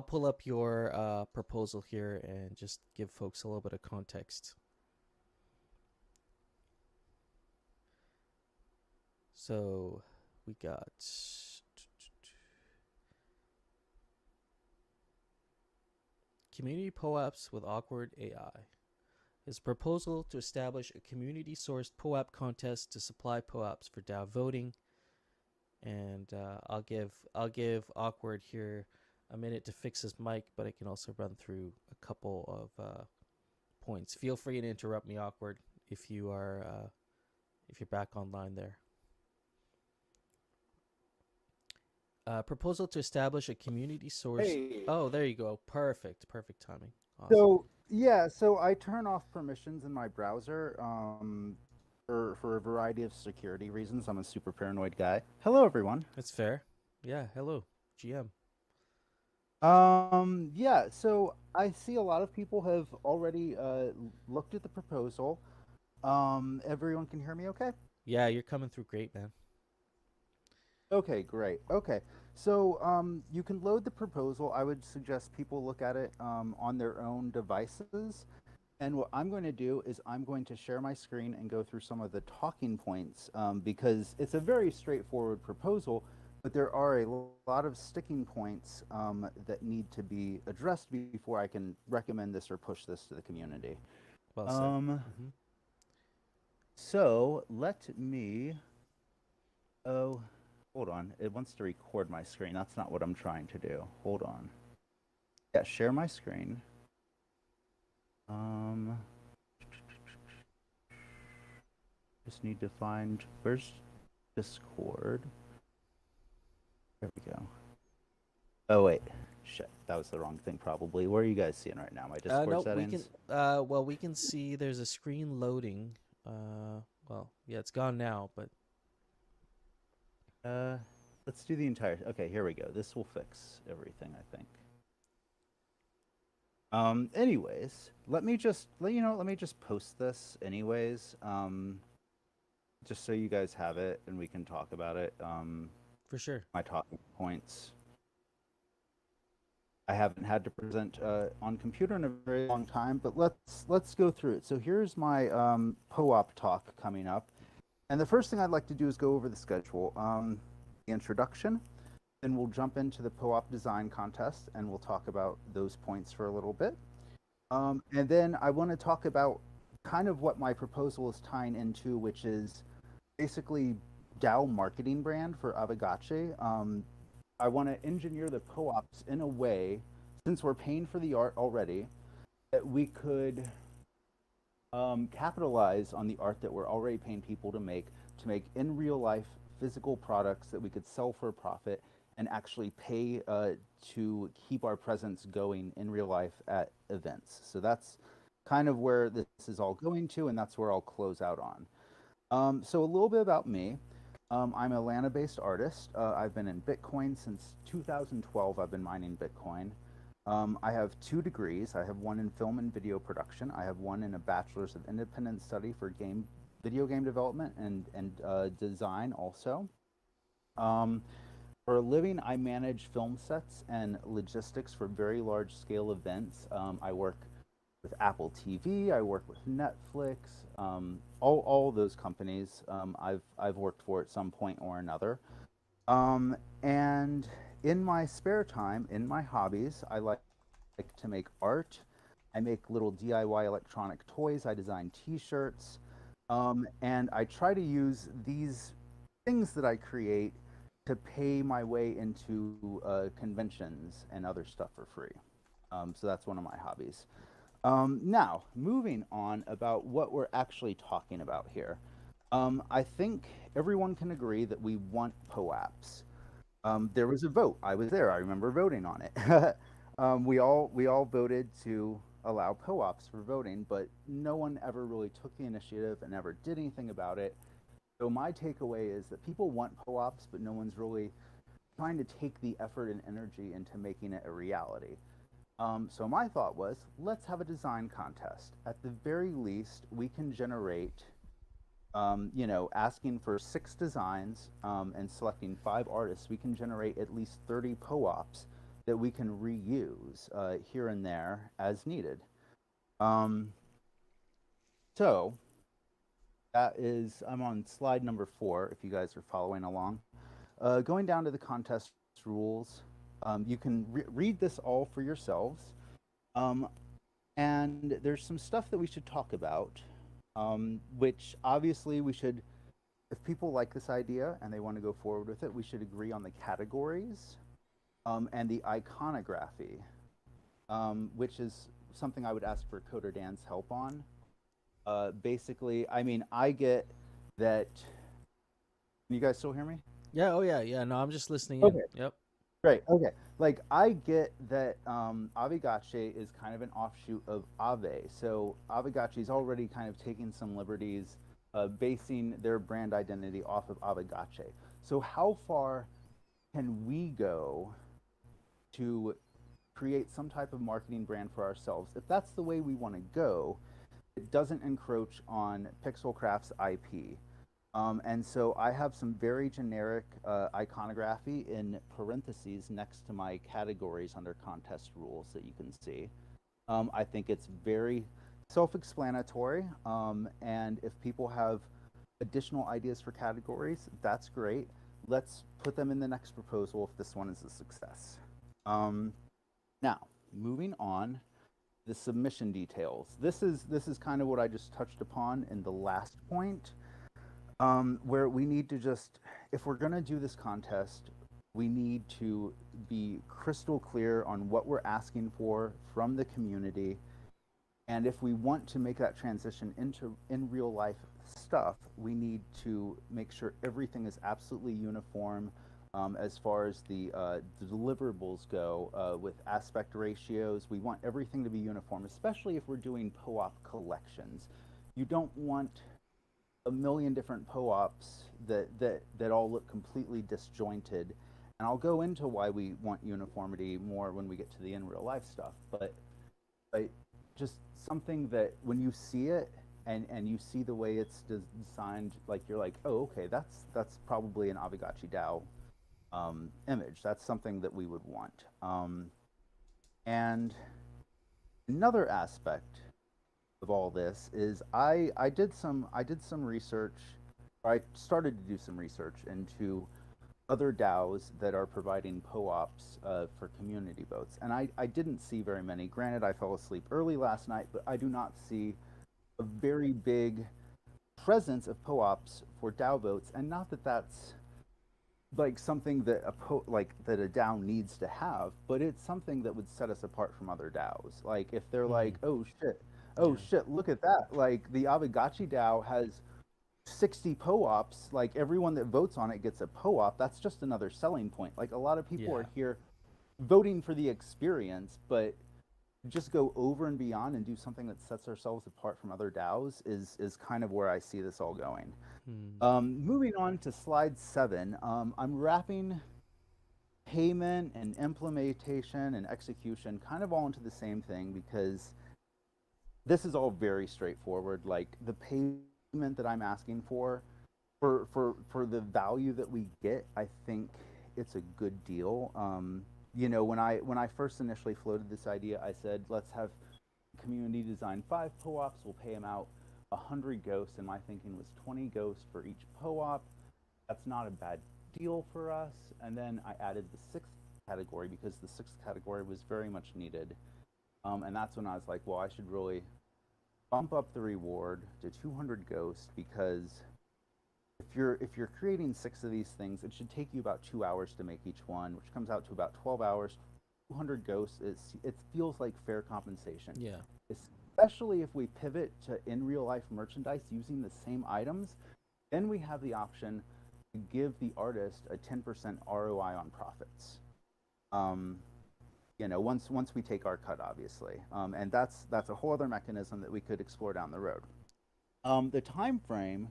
pull up your proposal here and just give folks a little bit of context. So we got community POAPs with awkward AI. His proposal to establish a community-sourced POAP contest to supply POAPs for DAO voting. And I'll give awkward here a minute to fix his mic, but I can also run through a couple of points. Feel free to interrupt me, awkward, if you are if you're back online there. Proposal to establish a community source. Hey. Oh, there you go. Perfect timing. Awesome. So yeah, so I turn off permissions in my browser for a variety of security reasons. I'm a super paranoid guy. Hello, everyone. That's fair. Yeah. Hello, GM. Yeah. So I see a lot of people have already looked at the proposal. Everyone can hear me, okay? Yeah, you're coming through great, man. Okay, great. Okay, so you can load the proposal. I would suggest people look at it on their own devices. And what I'm going to do is I'm going to share my screen and go through some of the talking points because it's a very straightforward proposal, but there are a lot of sticking points that need to be addressed before I can recommend this or push this to the community. Well said. So let me. Oh. Hold on, it wants to record my screen. That's not what I'm trying to do. Hold on. Yeah, share my screen. Just need to find, where's Discord? There we go. Oh wait, shit, that was the wrong thing probably. Where are you guys seeing right now? My Discord No, settings? well, we can see there's a screen loading. Well, yeah, it's gone now, but let's do the entire. Okay, here we go. This will fix everything, I think. Anyways, let me just post this anyways. Just so you guys have it and we can talk about it. for sure. My talking points. I haven't had to present on computer in a very long time, but let's go through it. So here's my POAP talk coming up. And the first thing I'd like to do is go over the schedule, the introduction, then we'll jump into the POAP design contest and we'll talk about those points for a little bit. And then I want to talk about kind of what my proposal is tying into, which is basically DAO marketing brand for Aavegotchi. I want to engineer the POAPs in a way, since we're paying for the art already, that we could capitalize on the art that we're already paying people to make in real life physical products that we could sell for a profit and actually pay to keep our presence going in real life at events. So that's kind of where this is all going to, and that's where I'll close out on. So a little bit about me. I'm a Atlanta-based artist. I've been in Bitcoin since 2012. I've been mining Bitcoin. I have 2 degrees. I have one in film and video production. I have one in a bachelor's of independent study for video game development and design also. For a living, I manage film sets and logistics for very large scale events. I work with Apple TV. I work with Netflix. All those companies I've worked for at some point or another. And in my spare time, in my hobbies, I like to make art. I make little DIY electronic toys. I design T-shirts. And I try to use these things that I create to pay my way into conventions and other stuff for free. So that's one of my hobbies. Now, moving on about what we're actually talking about here. I think everyone can agree that we want POAPs. There was a vote. I was there. I remember voting on it. We all voted to allow POAPs for voting, but no one ever really took the initiative and never did anything about it. So my takeaway is that people want POAPs, but no one's really trying to take the effort and energy into making it a reality. So my thought was, let's have a design contest. At the very least, we can generate, asking for 6 designs and selecting 5 artists, we can generate at least 30 POAPs that we can reuse here and there as needed. So That is, I'm on slide number 4, if you guys are following along. Going down to the contest rules, you can read this all for yourselves. And there's some stuff that we should talk about, which obviously we should, if people like this idea and they want to go forward with it, we should agree on the categories and the iconography, which is something I would ask for Coder Dan's help on. Basically, I mean, I get that. Can you guys still hear me? Yeah. Oh yeah. Yeah. No, I'm just listening Okay. in. Yep. Right. Okay. Like I get that Aavegotchi is kind of an offshoot of Aave. So Aavegotchi is already kind of taking some liberties, basing their brand identity off of Aavegotchi. So how far can we go to create some type of marketing brand for ourselves? If that's the way we want to go, it doesn't encroach on Pixelcraft's IP. And so I have some very generic iconography in parentheses next to my categories under contest rules that you can see. I think it's very self-explanatory, and if people have additional ideas for categories, that's great. Let's put them in the next proposal if this one is a success. Now, moving on, the submission details. This is kind of what I just touched upon in the last point. Where we need to just, if we're going to do this contest, we need to be crystal clear on what we're asking for from the community. And if we want to make that transition into in real life stuff, we need to make sure everything is absolutely uniform as far as the deliverables go with aspect ratios. We want everything to be uniform, especially if we're doing POAP collections. You don't want a million different POAPs that all look completely disjointed. And I'll go into why we want uniformity more when we get to the in real life stuff. But just something that when you see it and you see the way it's designed, like you're like, oh, okay, that's probably an Aavegotchi DAO image. That's something that we would want. And another aspect of all this is I did some research. I started to do some research into other DAOs that are providing POAPs for community votes, and I didn't see very many. Granted, I fell asleep early last night, but I do not see a very big presence of POAPs for DAO votes, and not that that's like something that that a DAO needs to have, but it's something that would set us apart from other DAOs. Like if they're like, oh shit, look at that. Like the Aavegotchi DAO has 60 POAPs, like everyone that votes on it gets a POAP. That's just another selling point. Like a lot of people are here voting for the experience, but just go over and beyond and do something that sets ourselves apart from other DAOs is kind of where I see this all going. Moving on to slide 7, I'm wrapping payment and implementation and execution kind of all into the same thing because this is all very straightforward. Like the payment that I'm asking for the value that we get, I think it's a good deal. You know, when I first initially floated this idea, I said let's have community design 5 POAPs. We'll pay them out 100 ghosts, and my thinking was 20 ghosts for each POAP. That's not a bad deal for us. And then I added the 6th category because the 6th category was very much needed. And that's when I was like, well, I should really bump up the reward to 200 ghosts because if you're creating 6 of these things, it should take you about 2 hours to make each one, which comes out to about 12 hours. 200 ghosts it feels like fair compensation. Yeah. Especially if we pivot to in real life merchandise using the same items, then we have the option to give the artist a 10% ROI on profits. You know, once we take our cut, obviously, and that's a whole other mechanism that we could explore down the road. The time frame.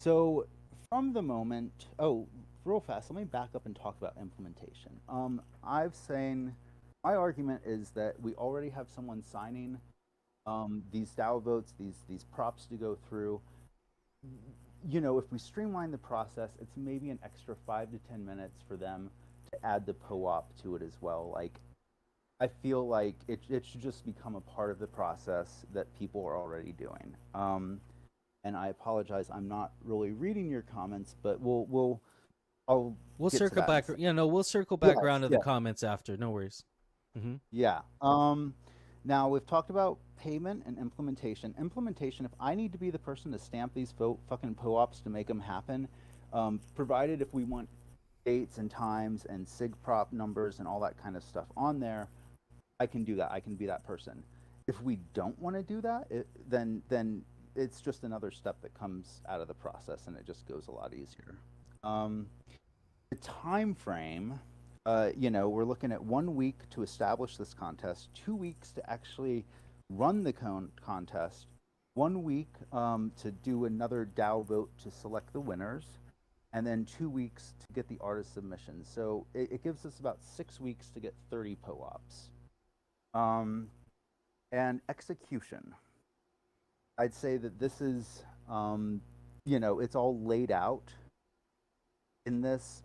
So from the moment, real fast, let me back up and talk about implementation. I've saying my argument is that we already have someone signing these DAO votes, these props to go through. You know, if we streamline the process, it's maybe an extra 5 to 10 minutes for them to add the POAP to it as well. Like, I feel like it should just become a part of the process that people are already doing. and I apologize, I'm not really reading your comments, but I'll We'll get to circle that in a back. sec. Yeah, no, we'll circle back Yes, around to the yes. comments after. No worries. Mm-hmm. Yeah. Now we've talked about payment and implementation. Implementation, if I need to be the person to stamp these fucking POAPs to make them happen, provided if we want dates and times and sig prop numbers and all that kind of stuff on there, I can do that. I can be that person. If we don't want to do that, then it's just another step that comes out of the process, and it just goes a lot easier. The time frame, we're looking at 1 week to establish this contest, 2 weeks to actually run the contest, 1 week to do another DAO vote to select the winners, and then 2 weeks to get the artist submissions. So it gives us about 6 weeks to get 30 POAPs. And execution. I'd say that this is, it's all laid out in this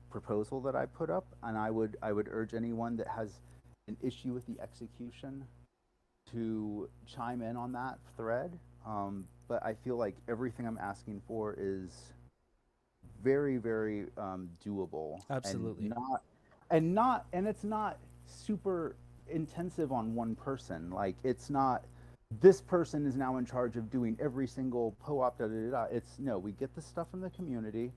proposal that I put up, and I would urge anyone that has an issue with the execution to chime in on that thread. But I feel like everything I'm asking for is very, very doable. Absolutely. And it's not super intensive on one person. Like, it's not this person is now in charge of doing every single POAP. It's no, we get the stuff from the community.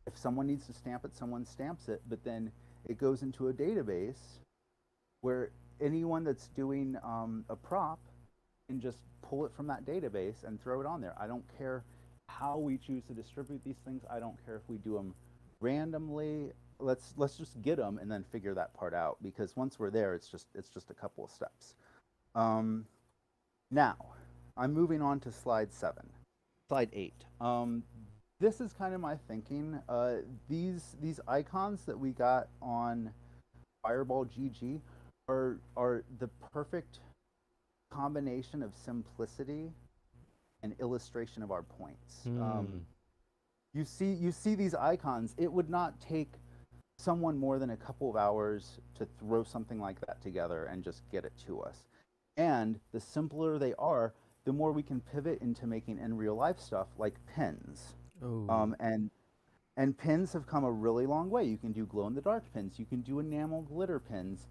If someone needs to stamp it, someone stamps it, but then it goes into a database where anyone that's doing a prop can just pull it from that database and throw it on there. I don't care how we choose to distribute these things. I don't care if we do them randomly. Let's just get them and then figure that part out, because once we're there, it's just a couple of steps. Now, I'm moving on to slide 8. This is kind of my thinking. These icons that we got on Fireball GG are the perfect combination of simplicity and illustration of our points. You see these icons. It would not take someone more than a couple of hours to throw something like that together and just get it to us. And the simpler they are, the more we can pivot into making in real life stuff like pins. And pins have come a really long way. You can do glow in the dark pins. You can do enamel glitter pins.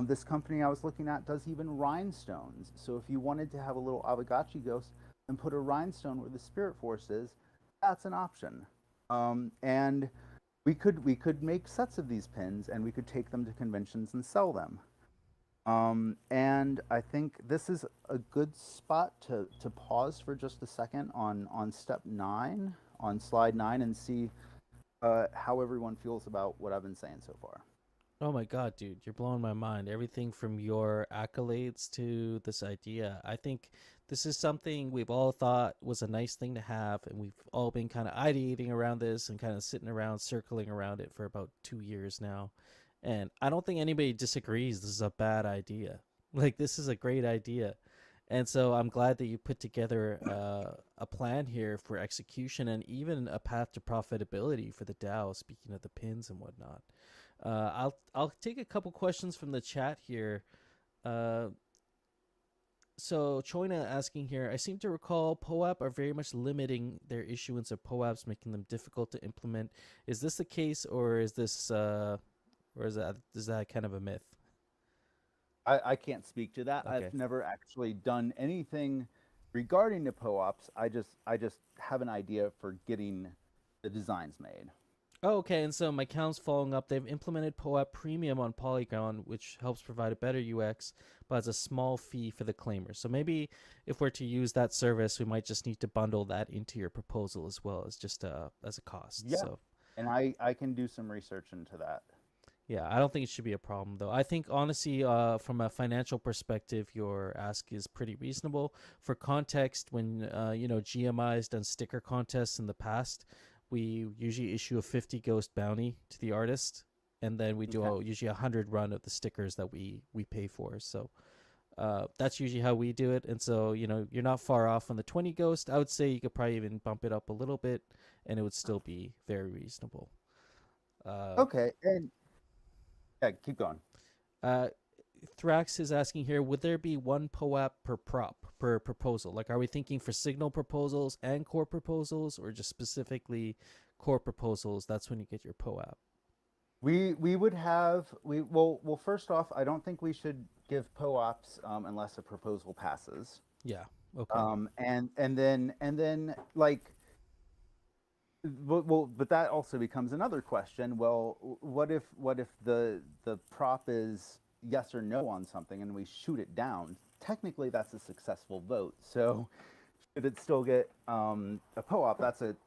This company I was looking at does even rhinestones. So if you wanted to have a little Aavegotchi ghost and put a rhinestone where the spirit force is, that's an option. And we could make sets of these pins, and we could take them to conventions and sell them. And I think this is a good spot to pause for just a second on step 9, on slide 9, and see how everyone feels about what I've been saying so far. Oh my God, dude, you're blowing my mind. Everything from your accolades to this idea. I think this is something we've all thought was a nice thing to have, and we've all been kind of ideating around this and kind of sitting around, circling around it for about 2 years now. And I don't think anybody disagrees this is a bad idea. Like, this is a great idea. And so I'm glad that you put together a plan here for execution and even a path to profitability for the DAO, speaking of the pins and whatnot. I'll take a couple questions from the chat here. So Choina asking here, I seem to recall POAP are very much limiting their issuance of POAPs, making them difficult to implement. Is this the case, or is this or is that kind of a myth? I can't speak to that. Okay. I've never actually done anything regarding the POAPs. I just have an idea for getting the designs made. Oh, okay. And so my count's following up. They've implemented POAP Premium on Polygon, which helps provide a better UX, but has a small fee for the claimers. So maybe if we're to use that service, we might just need to bundle that into your proposal as well as just as a cost. Yeah. So, and I can do some research into that. yeah, I don't think it should be a problem, though. I think, honestly, from a financial perspective, your ask is pretty reasonable. For context, when GMI's done sticker contests in the past, we usually issue a 50 ghost bounty to the artist, and then we do usually 100 run of the stickers that we pay for. So that's usually how we do it. And so, you're not far off on the 20 ghost. I would say you could probably even bump it up a little bit, and it would still be very reasonable. Okay, and yeah, keep going. Thrax is asking here, would there be one POAP per proposal? Like, are we thinking for signal proposals and core proposals, or just specifically core proposals? That's when you get your POAP. We would have well first off, I don't think we should give POAPs unless a proposal passes. Yeah. Okay. And then like but that also becomes another question. Well, what if the prop is yes or no on something and we shoot it down? Technically, that's a successful vote. So, should it still get a POAP?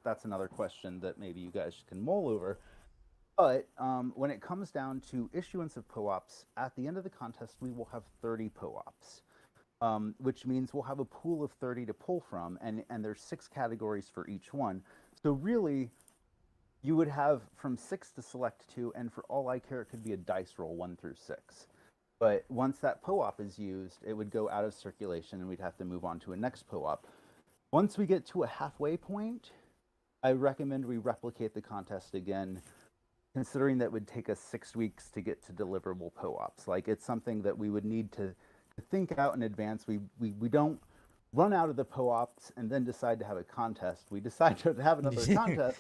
That's another question that maybe you guys can mull over. But when it comes down to issuance of POAPs, at the end of the contest, we will have 30 POAPs, which means we'll have a pool of 30 to pull from, and there's 6 categories for each one. So really, you would have from 6 to select 2, and for all I care, it could be a dice roll 1 through 6. But once that POAP is used, it would go out of circulation, and we'd have to move on to a next POAP. Once we get to a halfway point, I recommend we replicate the contest again, considering that would take us 6 weeks to get to deliverable POAPs. Like, it's something that we would need to think out in advance. We don't run out of the POAPs and then decide to have a contest. We decide to have another contest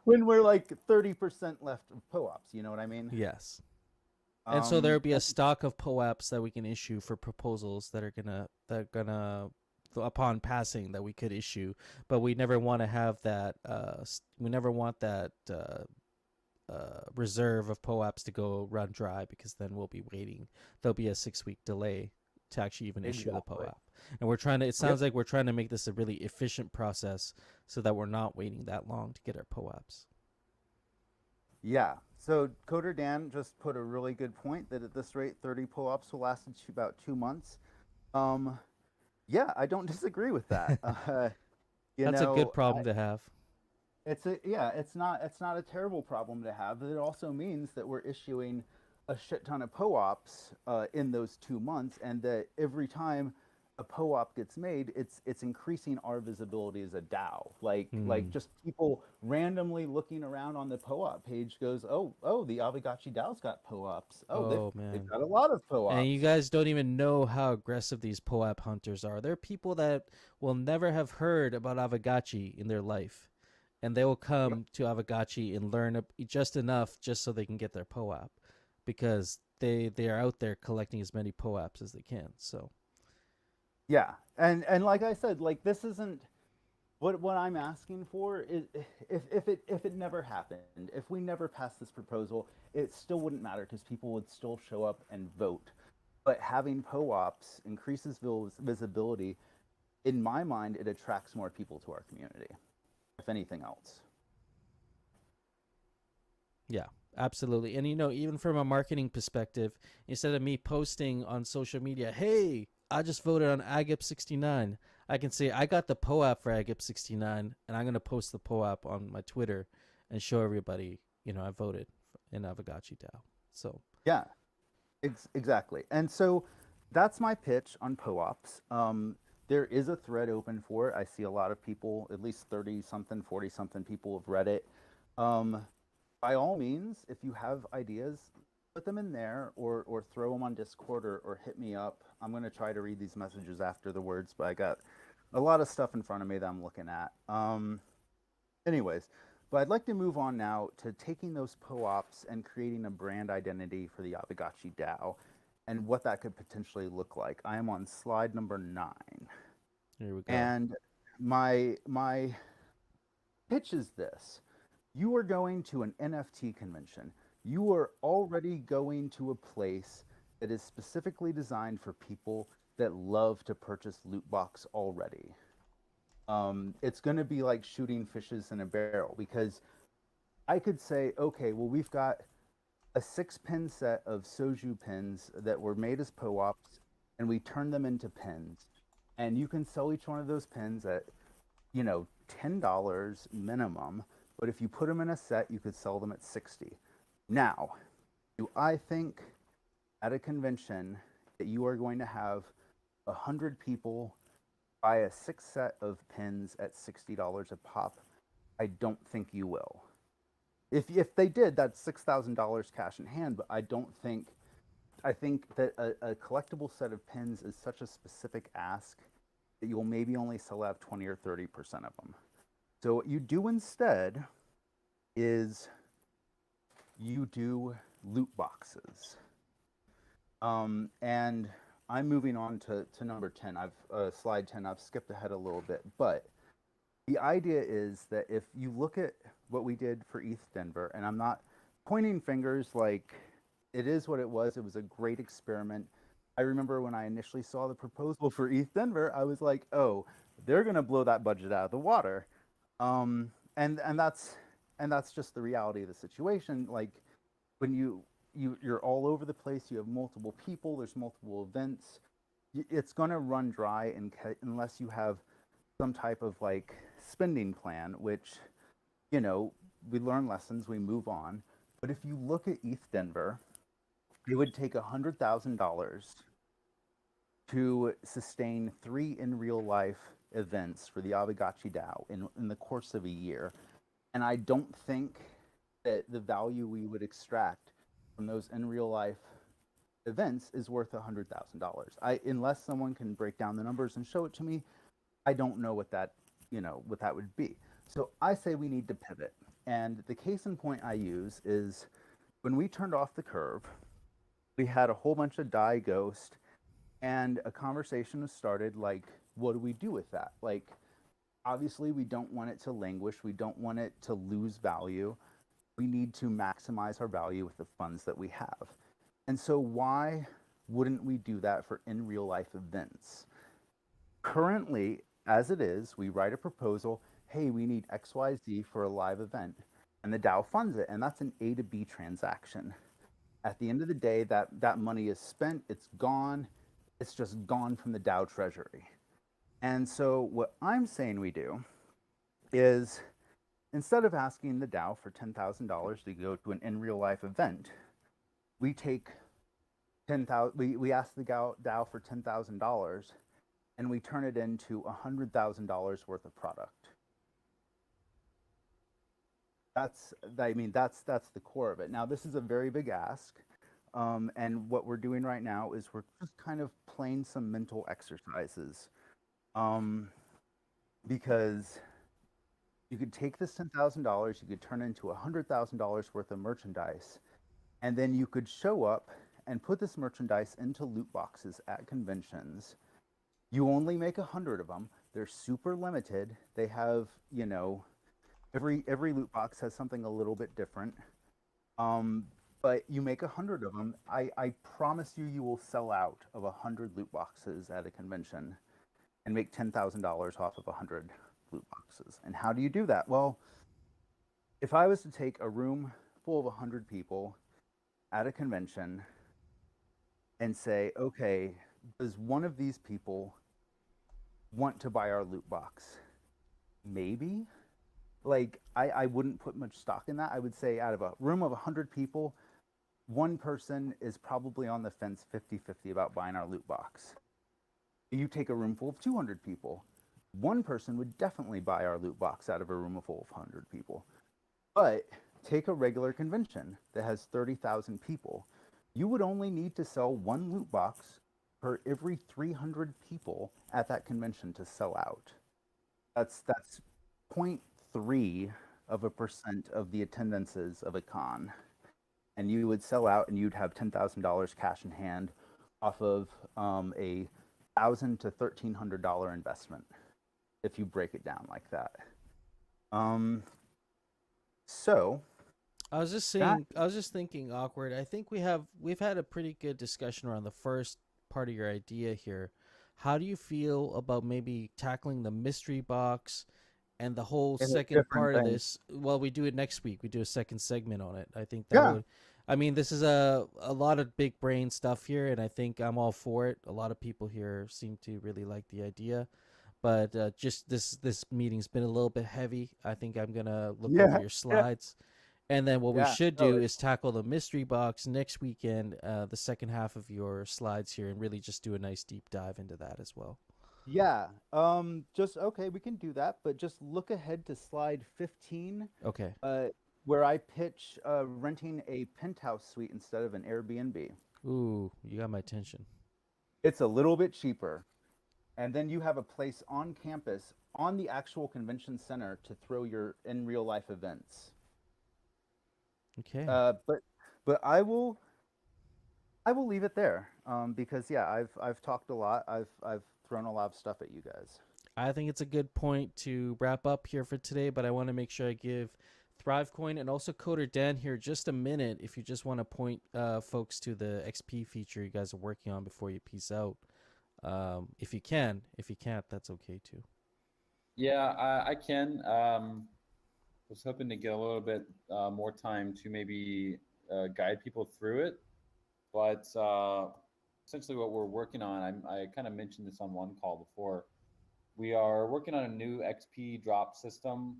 when we're like 30% left of POAPs. You know what I mean? Yes. And so there would be a stock of POAPs that we can issue for proposals that are gonna upon passing that we could issue, but we never want to have that. We never want that reserve of POAPs to go run dry, because then we'll be waiting. There'll be a 6-week delay to actually even issue the POAP. And we're trying to. It sounds like we're trying to make this a really efficient process so that we're not waiting that long to get our POAPs. Yeah. So Coder Dan just put a really good point that at this rate, 30 POAPs will last about 2 months. Yeah, I don't disagree with that. That's a good problem to have. It's not a terrible problem to have, but it also means that we're issuing a shit ton of POAPs in those 2 months, and that every time a POAP gets made, it's increasing our visibility as a DAO. Like just people randomly looking around on the POAP page goes, oh, the Aavegotchi DAO's got POAPs. They've got a lot of POAPs. And you guys don't even know how aggressive these POAP hunters are. There are people that will never have heard about Aavegotchi in their life, and they will come to Aavegotchi and learn just enough just so they can get their POAP, because they are out there collecting as many POAPs as they can. So yeah, and like I said, like, this isn't what I'm asking for. Is if it never happened, if we never passed this proposal, it still wouldn't matter, because people would still show up and vote. But having POAPs increases visibility. In my mind, it attracts more people to our community, if anything else. yeah, absolutely. And even from a marketing perspective, instead of me posting on social media, hey, I just voted on Agip 69, I can say I got the POAP for Agip 69, and I'm going to post the POAP on my Twitter and show everybody, I voted in Aavegotchi DAO. So yeah, exactly. And so that's my pitch on POAPs. There is a thread open for it. I see a lot of people, at least 30-something, 40-something people have read it. By all means, if you have ideas, put them in there, or throw them on Discord, or hit me up. I'm going to try to read these messages after the words, but I got a lot of stuff in front of me that I'm looking at. Anyways, but I'd like to move on now to taking those POAPs and creating a brand identity for the Aavegotchi DAO, and what that could potentially look like. I am on slide number 9. here we go. And my pitch is this. You are going to an NFT convention. You are already going to a place that is specifically designed for people that love to purchase loot box already. It's going to be like shooting fishes in a barrel, because I could say, okay, well, we've got a 6-pin set of soju pins that were made as POAPs, and we turned them into pins. And you can sell each one of those pins at, $10 minimum. But if you put them in a set, you could sell them at $60. Now, do I think at a convention that you are going to have 100 people buy a 6 set of pins at $60 a pop? I don't think you will. If they did, that's $6,000 cash in hand, but I I think that a collectible set of pins is such a specific ask that you'll maybe only sell out 20 or 30% of them. So what you do instead is you do loot boxes. And I'm moving on to number 10. Slide 10. I've skipped ahead a little bit, but the idea is that if you look at what we did for ETH Denver, and I'm not pointing fingers, like, it is what it was. It was a great experiment. I remember when I initially saw the proposal for ETH Denver, I was like, oh, they're gonna blow that budget out of the water. And that's just the reality of the situation. Like, when you're all over the place, you have multiple people, there's multiple events, it's gonna run dry unless you have some type of like spending plan, which, you know, we learn lessons, we move on. But if you look at ETH Denver, it would take $100,000 to sustain 3 in real life events for the Aavegotchi DAO in the course of a year. And I don't think that the value we would extract from those in real life events is worth $100,000. Unless someone can break down the numbers and show it to me, I don't know what that would be. So I say we need to pivot. And the case in point I use is when we turned off the curve, we had a whole bunch of DAI ghost, and a conversation was started like, what do we do with that? Like, obviously we don't want it to languish. We don't want it to lose value. We need to maximize our value with the funds that we have. And so why wouldn't we do that for in real life events? Currently, as it is, we write a proposal, hey, we need XYZ for a live event, and the DAO funds it, and that's an A to B transaction. At the end of the day, that money is spent, it's gone, it's just gone from the DAO treasury. And so what I'm saying we do is, instead of asking the DAO for $10,000 to go to an in real life event, we take we ask the DAO for $10,000 and we turn it into $100,000 worth of product. That's the core of it. Now, this is a very big ask. And what we're doing right now is we're just kind of playing some mental exercises. Because you could take this $10,000, you could turn it into $100,000 worth of merchandise, and then you could show up and put this merchandise into loot boxes at conventions. You only make 100 of them. They're super limited. They have, every loot box has something a little bit different. But you make 100 of them. I promise you will sell out of 100 loot boxes at a convention and make $10,000 off of 100 loot boxes. And how do you do that? Well, if I was to take a room full of 100 people at a convention and say, okay, does one of these people want to buy our loot box? Maybe. Like, I wouldn't put much stock in that. I would say out of a room of 100 people, one person is probably on the fence 50-50 about buying our loot box. You take a room full of 200 people, one person would definitely buy our loot box out of a room full of 100 people. But take a regular convention that has 30,000 people. You would only need to sell one loot box per every 300 people at that convention to sell out. That's 0.3% of the attendances of a con. And you would sell out and you'd have $10,000 cash in hand off of a $1,000 to $1,300 investment, if you break it down like that. So I was just thinking, awkward. I think we've had a pretty good discussion around the first part of your idea here. How do you feel about maybe tackling the mystery box and the whole second part of this? Well, we do it next week. We do a second segment on it. I think that would. I mean, this is a lot of big brain stuff here, and I think I'm all for it. A lot of people here seem to really like the idea, but just this meeting's been a little bit heavy. I think I'm gonna look over your slides, and then what we should do is tackle the mystery box next weekend, the second half of your slides here, and really just do a nice deep dive into that as well. Yeah. We can do that, but just look ahead to slide 15. Okay. Where I pitch renting a penthouse suite instead of an Airbnb. Ooh, you got my attention. It's a little bit cheaper. And then you have a place on campus on the actual convention center to throw your in real life events. Okay. But I will leave it there because yeah, I've talked a lot. I've thrown a lot of stuff at you guys. I think it's a good point to wrap up here for today, but I want to make sure I give ThriveCoin and also Coder Dan here just a minute if you just want to point folks to the XP feature you guys are working on before you peace out. If you can. If you can't, that's okay too. Yeah, I can. Was hoping to get a little bit more time to maybe guide people through it, but essentially what we're working on, I kind of mentioned this on one call before. We are working on a new XP drop system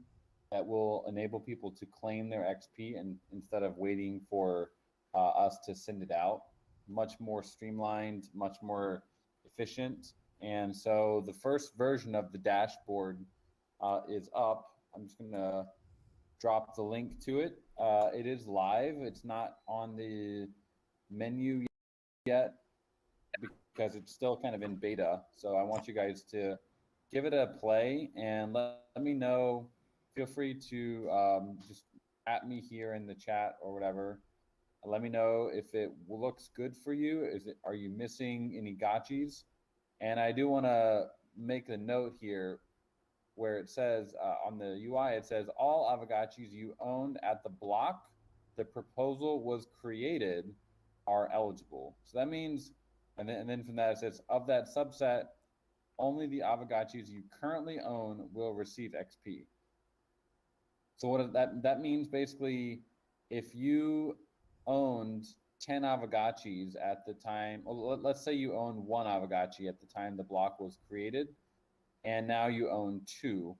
that will enable people to claim their XP and instead of waiting for us to send it out. Much more streamlined, much more efficient. And so the first version of the dashboard is up. I'm just going to drop the link to it. It is live. It's not on the menu yet because it's still kind of in beta. So I want you guys to give it a play and let me know. Feel free to just at me here in the chat or whatever. Let me know if it looks good for you. Are you missing any gotchis? And I do want to make a note here where it says on the UI, it says all Aavegotchis you owned at the block the proposal was created are eligible. So that means, and then from that it says of that subset, only the Aavegotchis you currently own will receive XP. So what that means basically, if you owned 10 Aavegotchis at the time, let's say you own one Aavegotchi at the time the block was created, and now you own two.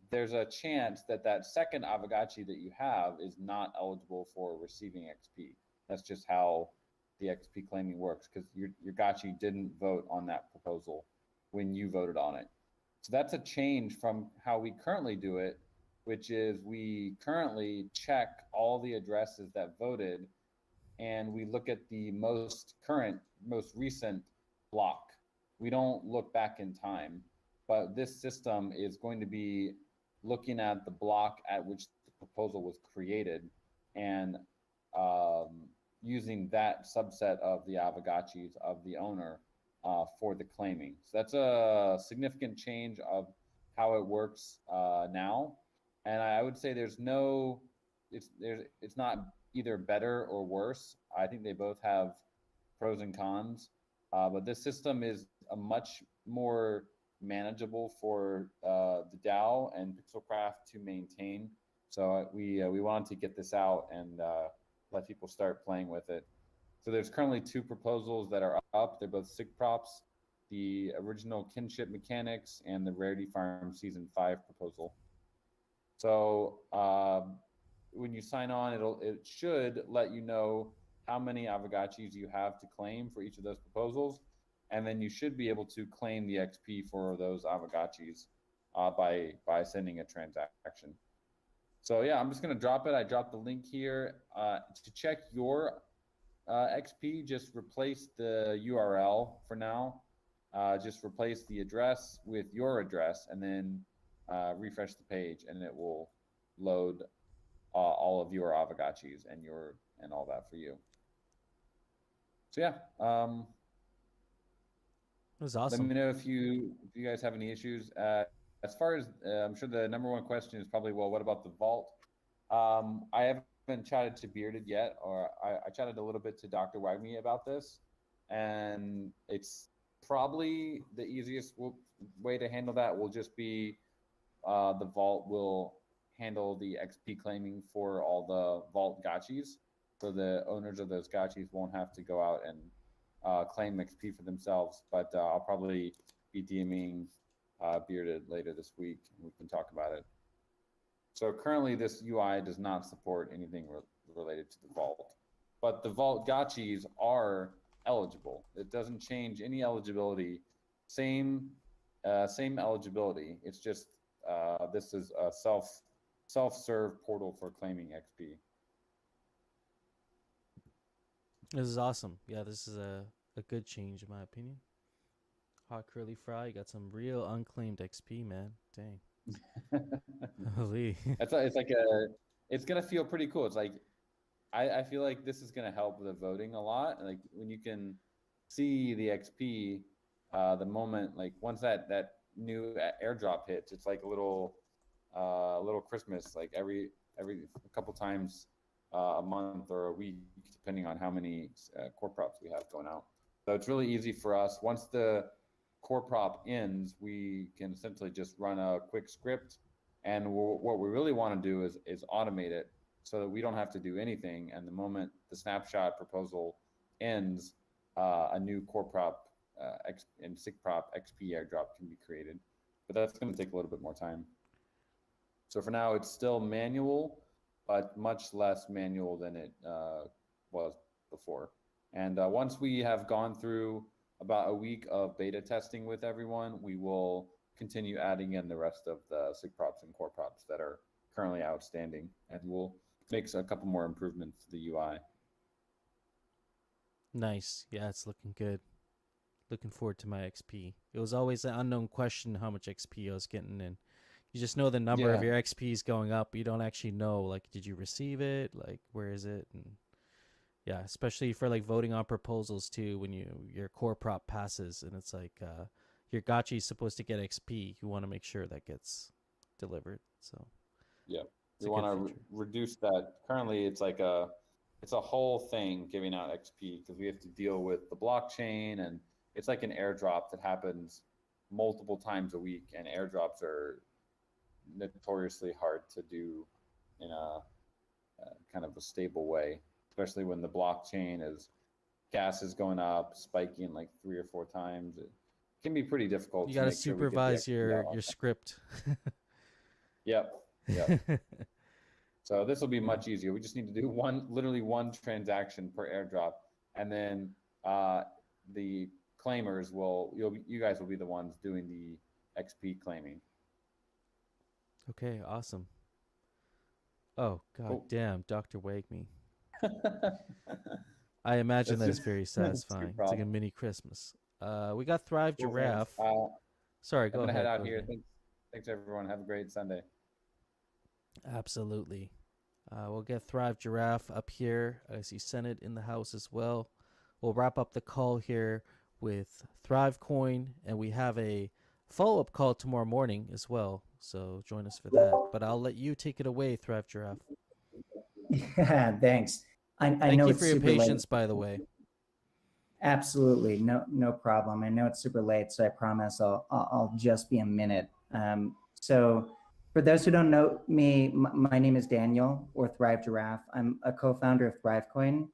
There's a chance that that second Aavegotchi that you have is not eligible for receiving XP. That's just how the XP claiming works because your gotchi didn't vote on that proposal when you voted on it. So that's a change from how we currently do it, which is we currently check all the addresses that voted and we look at the most current, most recent block. We don't look back in time, but this system is going to be looking at the block at which the proposal was created and using that subset of the Aavegotchis of the owner for the claiming. So that's a significant change of how it works now. And I would say it's not either better or worse. I think they both have pros and cons, but this system is a much more manageable for the DAO and Pixelcraft to maintain. So we wanted to get this out and let people start playing with it. So there's currently two proposals that are up. They're both SIG props, the original kinship mechanics and the Rarity Farm Season 5 proposal. So when you sign on, it should let you know how many Aavegotchis you have to claim for each of those proposals. And then you should be able to claim the XP for those Aavegotchis by sending a transaction. So yeah, I'm just gonna drop it. I dropped the link here. To check your XP, just replace the URL for now. Just replace the address with your address and then refresh the page and it will load all of your Aavegotchis and all that for you. So yeah, That was awesome. let me know if you guys have any issues. As far as I'm sure the number one question is probably, well, what about the vault? I haven't chatted to Bearded yet, or I chatted a little bit to Dr. Wagme about this, and it's probably the easiest way to handle that will just be the vault will handle the XP claiming for all the vault gotchis. So the owners of those gotchis won't have to go out and claim XP for themselves, but I'll probably be DMing Bearded later this week and we can talk about it. So currently this UI does not support anything related to the vault, but the vault gotchis are eligible. It doesn't change any eligibility. Same eligibility. It's just this is a self-serve portal for claiming XP. This is awesome. Yeah, this is a good change in my opinion. Hot curly fry, you got some real unclaimed XP, man. Dang. Holy. It's like it's gonna feel pretty cool. It's like I feel like this is gonna help the voting a lot. Like when you can see the XP, the moment like once that new airdrop hits, it's like a little Christmas. Like every a couple times a month or a week, depending on how many core props we have going out. So it's really easy for us. Once the core prop ends, we can essentially just run a quick script. And what we really want to do is automate it so that we don't have to do anything. And the moment the snapshot proposal ends, a new core prop and SIG prop XP airdrop can be created. But that's going to take a little bit more time. So for now, it's still manual, but much less manual than it was before. And once we have gone through about a week of beta testing with everyone, we will continue adding in the rest of the SIG props and core props that are currently outstanding, and we'll make a couple more improvements to the UI. Nice. Yeah, it's looking good. Looking forward to my XP. It was always an unknown question how much XP I was getting, and you just know the number of Yeah. your XP is going up. But you don't actually know, like, did you receive it? Like, where is it? And yeah, especially for like voting on proposals too, when your core prop passes, and it's like your gotcha is supposed to get XP. You want to make sure that gets delivered. So Yeah, it's we a want good to feature. reduce that. Currently, it's like it's a whole thing giving out XP because we have to deal with the blockchain, and it's like an airdrop that happens multiple times a week, and airdrops are notoriously hard to do in a kind of a stable way, especially when the blockchain gas is going up, spiking like 3 or 4 times. It can be pretty difficult You to got to make sure we get the supervise XP out on your time. script. Yep, yep. So this will be much easier. We just need to do literally one transaction per airdrop, and then the claimers you guys will be the ones doing the XP claiming. Okay, awesome. Oh god Cool. damn, Dr. Wake Me. I imagine That's that's very that's your satisfying. It's like a problem. mini Christmas. We got Thrive Cool, Giraffe. thanks. Sorry, I'm go gonna head ahead. out Go here. ahead. Thanks everyone. Have a great Sunday. Absolutely. We'll get Thrive Giraffe up here. I see Senate in the house as well. We'll wrap up the call here with Thrive Coin, and we have a follow-up call tomorrow morning as well. So join us for that. But I'll let you take it away, Thrive Giraffe. Yeah, thanks. I Thank know you it's for your super late. patience, by the way. Absolutely, no problem. I know it's super late, so I promise I'll just be a minute. So, for those who don't know me, my name is Daniel, or Thrive Giraffe. I'm a co-founder of ThriveCoin,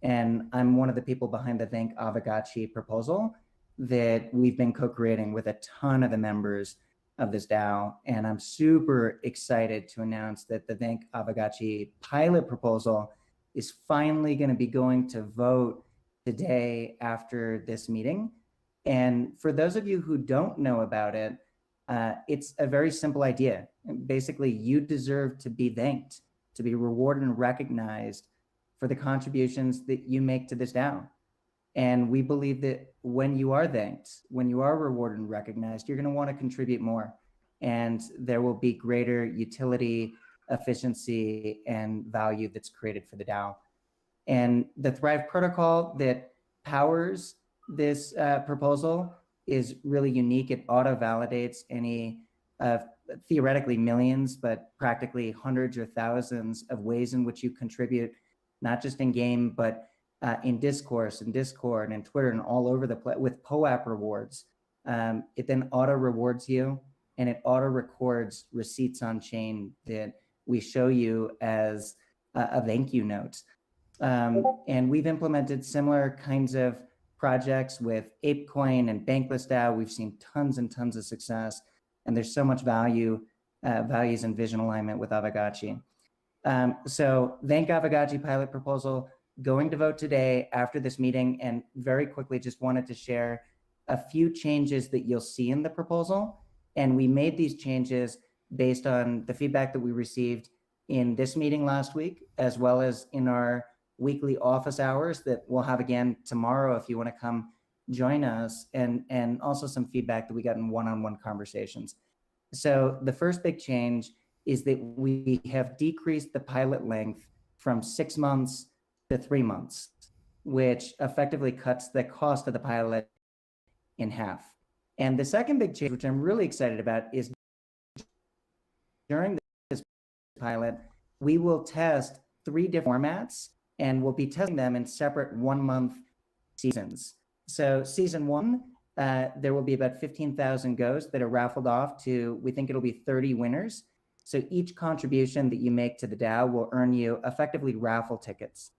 and I'm one of the people behind the Thank Aavegotchi proposal that we've been co-creating with a ton of the members of this DAO. And I'm super excited to announce that the Thank Aavegotchi pilot proposal is finally going to be going to vote today after this meeting. And for those of you who don't know about it, it's a very simple idea. Basically, you deserve to be thanked, to be rewarded and recognized for the contributions that you make to this DAO. And we believe that when you are thanked, when you are rewarded and recognized, you're going to want to contribute more. And there will be greater utility, efficiency, and value that's created for the DAO. And the Thrive protocol that powers this proposal is really unique. It auto-validates any theoretically millions, but practically hundreds or thousands of ways in which you contribute, not just in game, but in discourse and Discord and Twitter and all over the place with POAP rewards. It then auto rewards you, and it auto records receipts on chain that we show you as a thank you note. And we've implemented similar kinds of projects with ApeCoin and Bankless DAO. We've seen tons and tons of success, and there's so much values and vision alignment with Aavegotchi. So thank Aavegotchi pilot proposal, going to vote today after this meeting, and very quickly just wanted to share a few changes that you'll see in the proposal. And we made these changes based on the feedback that we received in this meeting last week, as well as in our weekly office hours that we'll have again tomorrow if you want to come join us, and also some feedback that we got in one-on-one conversations. So the first big change is that we have decreased the pilot length from 6 months to 3 months, which effectively cuts the cost of the pilot in half. And the second big change, which I'm really excited about, is during this pilot, we will test 3 different formats, and we'll be testing them in separate 1-month seasons. So season 1, there will be about 15,000 goes that are raffled off to, we think it'll be 30 winners. So each contribution that you make to the DAO will earn you effectively raffle tickets.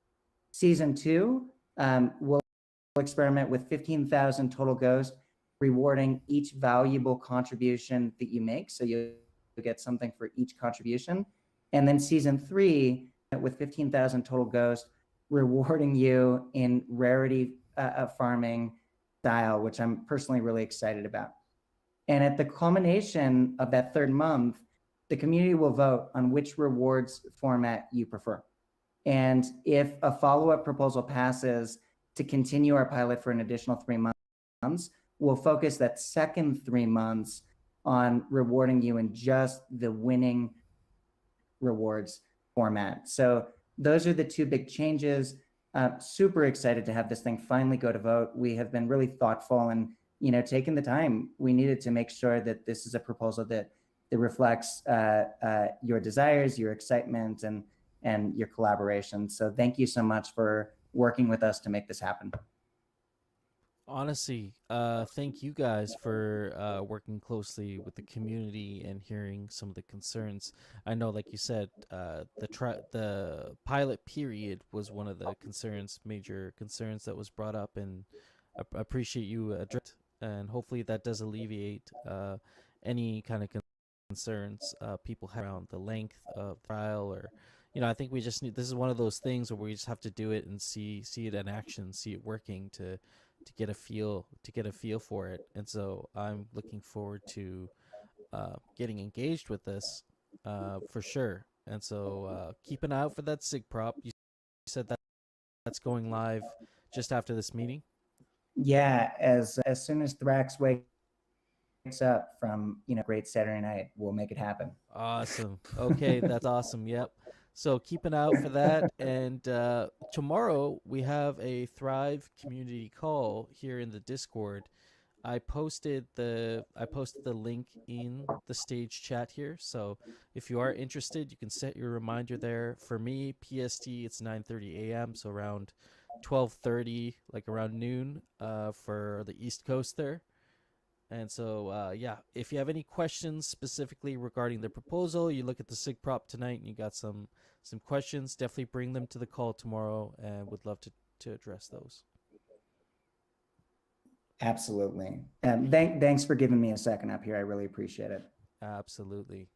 Season 2, we'll experiment with 15,000 total goes, rewarding each valuable contribution that you make. So you'll get something for each contribution. And then season 3, with 15,000 total goes, rewarding you in rarity farming style, which I'm personally really excited about. And at the culmination of that 3rd month, the community will vote on which rewards format you prefer. And if a follow-up proposal passes to continue our pilot for an additional 3 months, we'll focus that second 3 months on rewarding you in just the winning rewards format. So those are the 2 big changes. Super excited to have this thing finally go to vote. We have been really thoughtful and, taking the time we needed to make sure that this is a proposal that reflects your desires, your excitement, and your collaboration. So thank you so much for working with us to make this happen. Honestly, thank you guys for working closely with the community and hearing some of the concerns. I know, like you said, the pilot period was one of the major concerns that was brought up, and I appreciate you addressing, and hopefully that does alleviate any kind of concerns people have around the length of trial, or I think we just need. This is one of those things where we just have to do it and see it in action, see it working to get a feel for it. And so I'm looking forward to getting engaged with this for sure. And so keep an eye out for that SIG prop. You said that that's going live just after this meeting. Yeah, as soon as Thrax wakes up from great Saturday night, we'll make it happen. Awesome. Okay, that's awesome. Yep. So keep an eye out for that. And tomorrow we have a Thrive community call here in the Discord. I posted the link in the stage chat here. So if you are interested, you can set your reminder there. For me, PST, it's 9:30 a.m. So around 12:30, like around noon, for the East Coast there. And so, yeah, if you have any questions specifically regarding the proposal, you look at the SIG prop tonight and you got some questions, definitely bring them to the call tomorrow, and would love to address those. Absolutely. Thanks for giving me a second up here. I really appreciate it. Absolutely.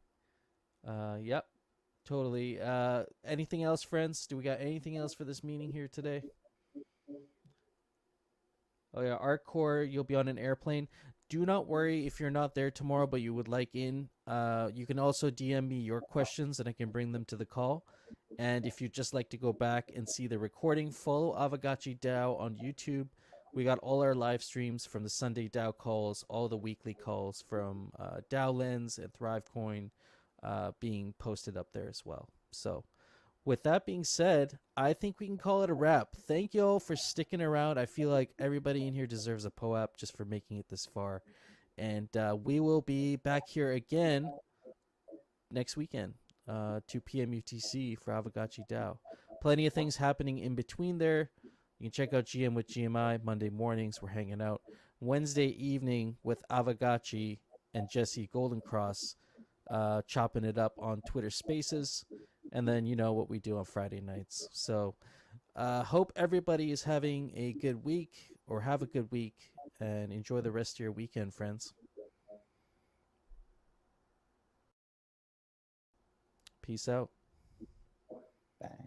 Yep, totally. Anything else, friends? Do we got anything else for this meeting here today? Oh yeah, Artcore, you'll be on an airplane. Do not worry if you're not there tomorrow, but you would like in. You can also DM me your questions and I can bring them to the call. And if you'd just like to go back and see the recording, follow Aavegotchi DAO on YouTube. We got all our live streams from the Sunday DAO calls, all the weekly calls from DAO Lens and ThriveCoin being posted up there as well. So with that being said, I think we can call it a wrap. Thank you all for sticking around. I feel like everybody in here deserves a POAP just for making it this far. And we will be back here again next weekend, 2 p.m. UTC for Aavegotchi DAO. Plenty of things happening in between there. You can check out GM with GMI. Monday mornings, we're hanging out. Wednesday evening with Aavegotchi and Jesse Goldencross, chopping it up on Twitter Spaces. And then you know what we do on Friday nights. So hope everybody is having a good week, or have a good week, and enjoy the rest of your weekend, friends. Peace out. Bye.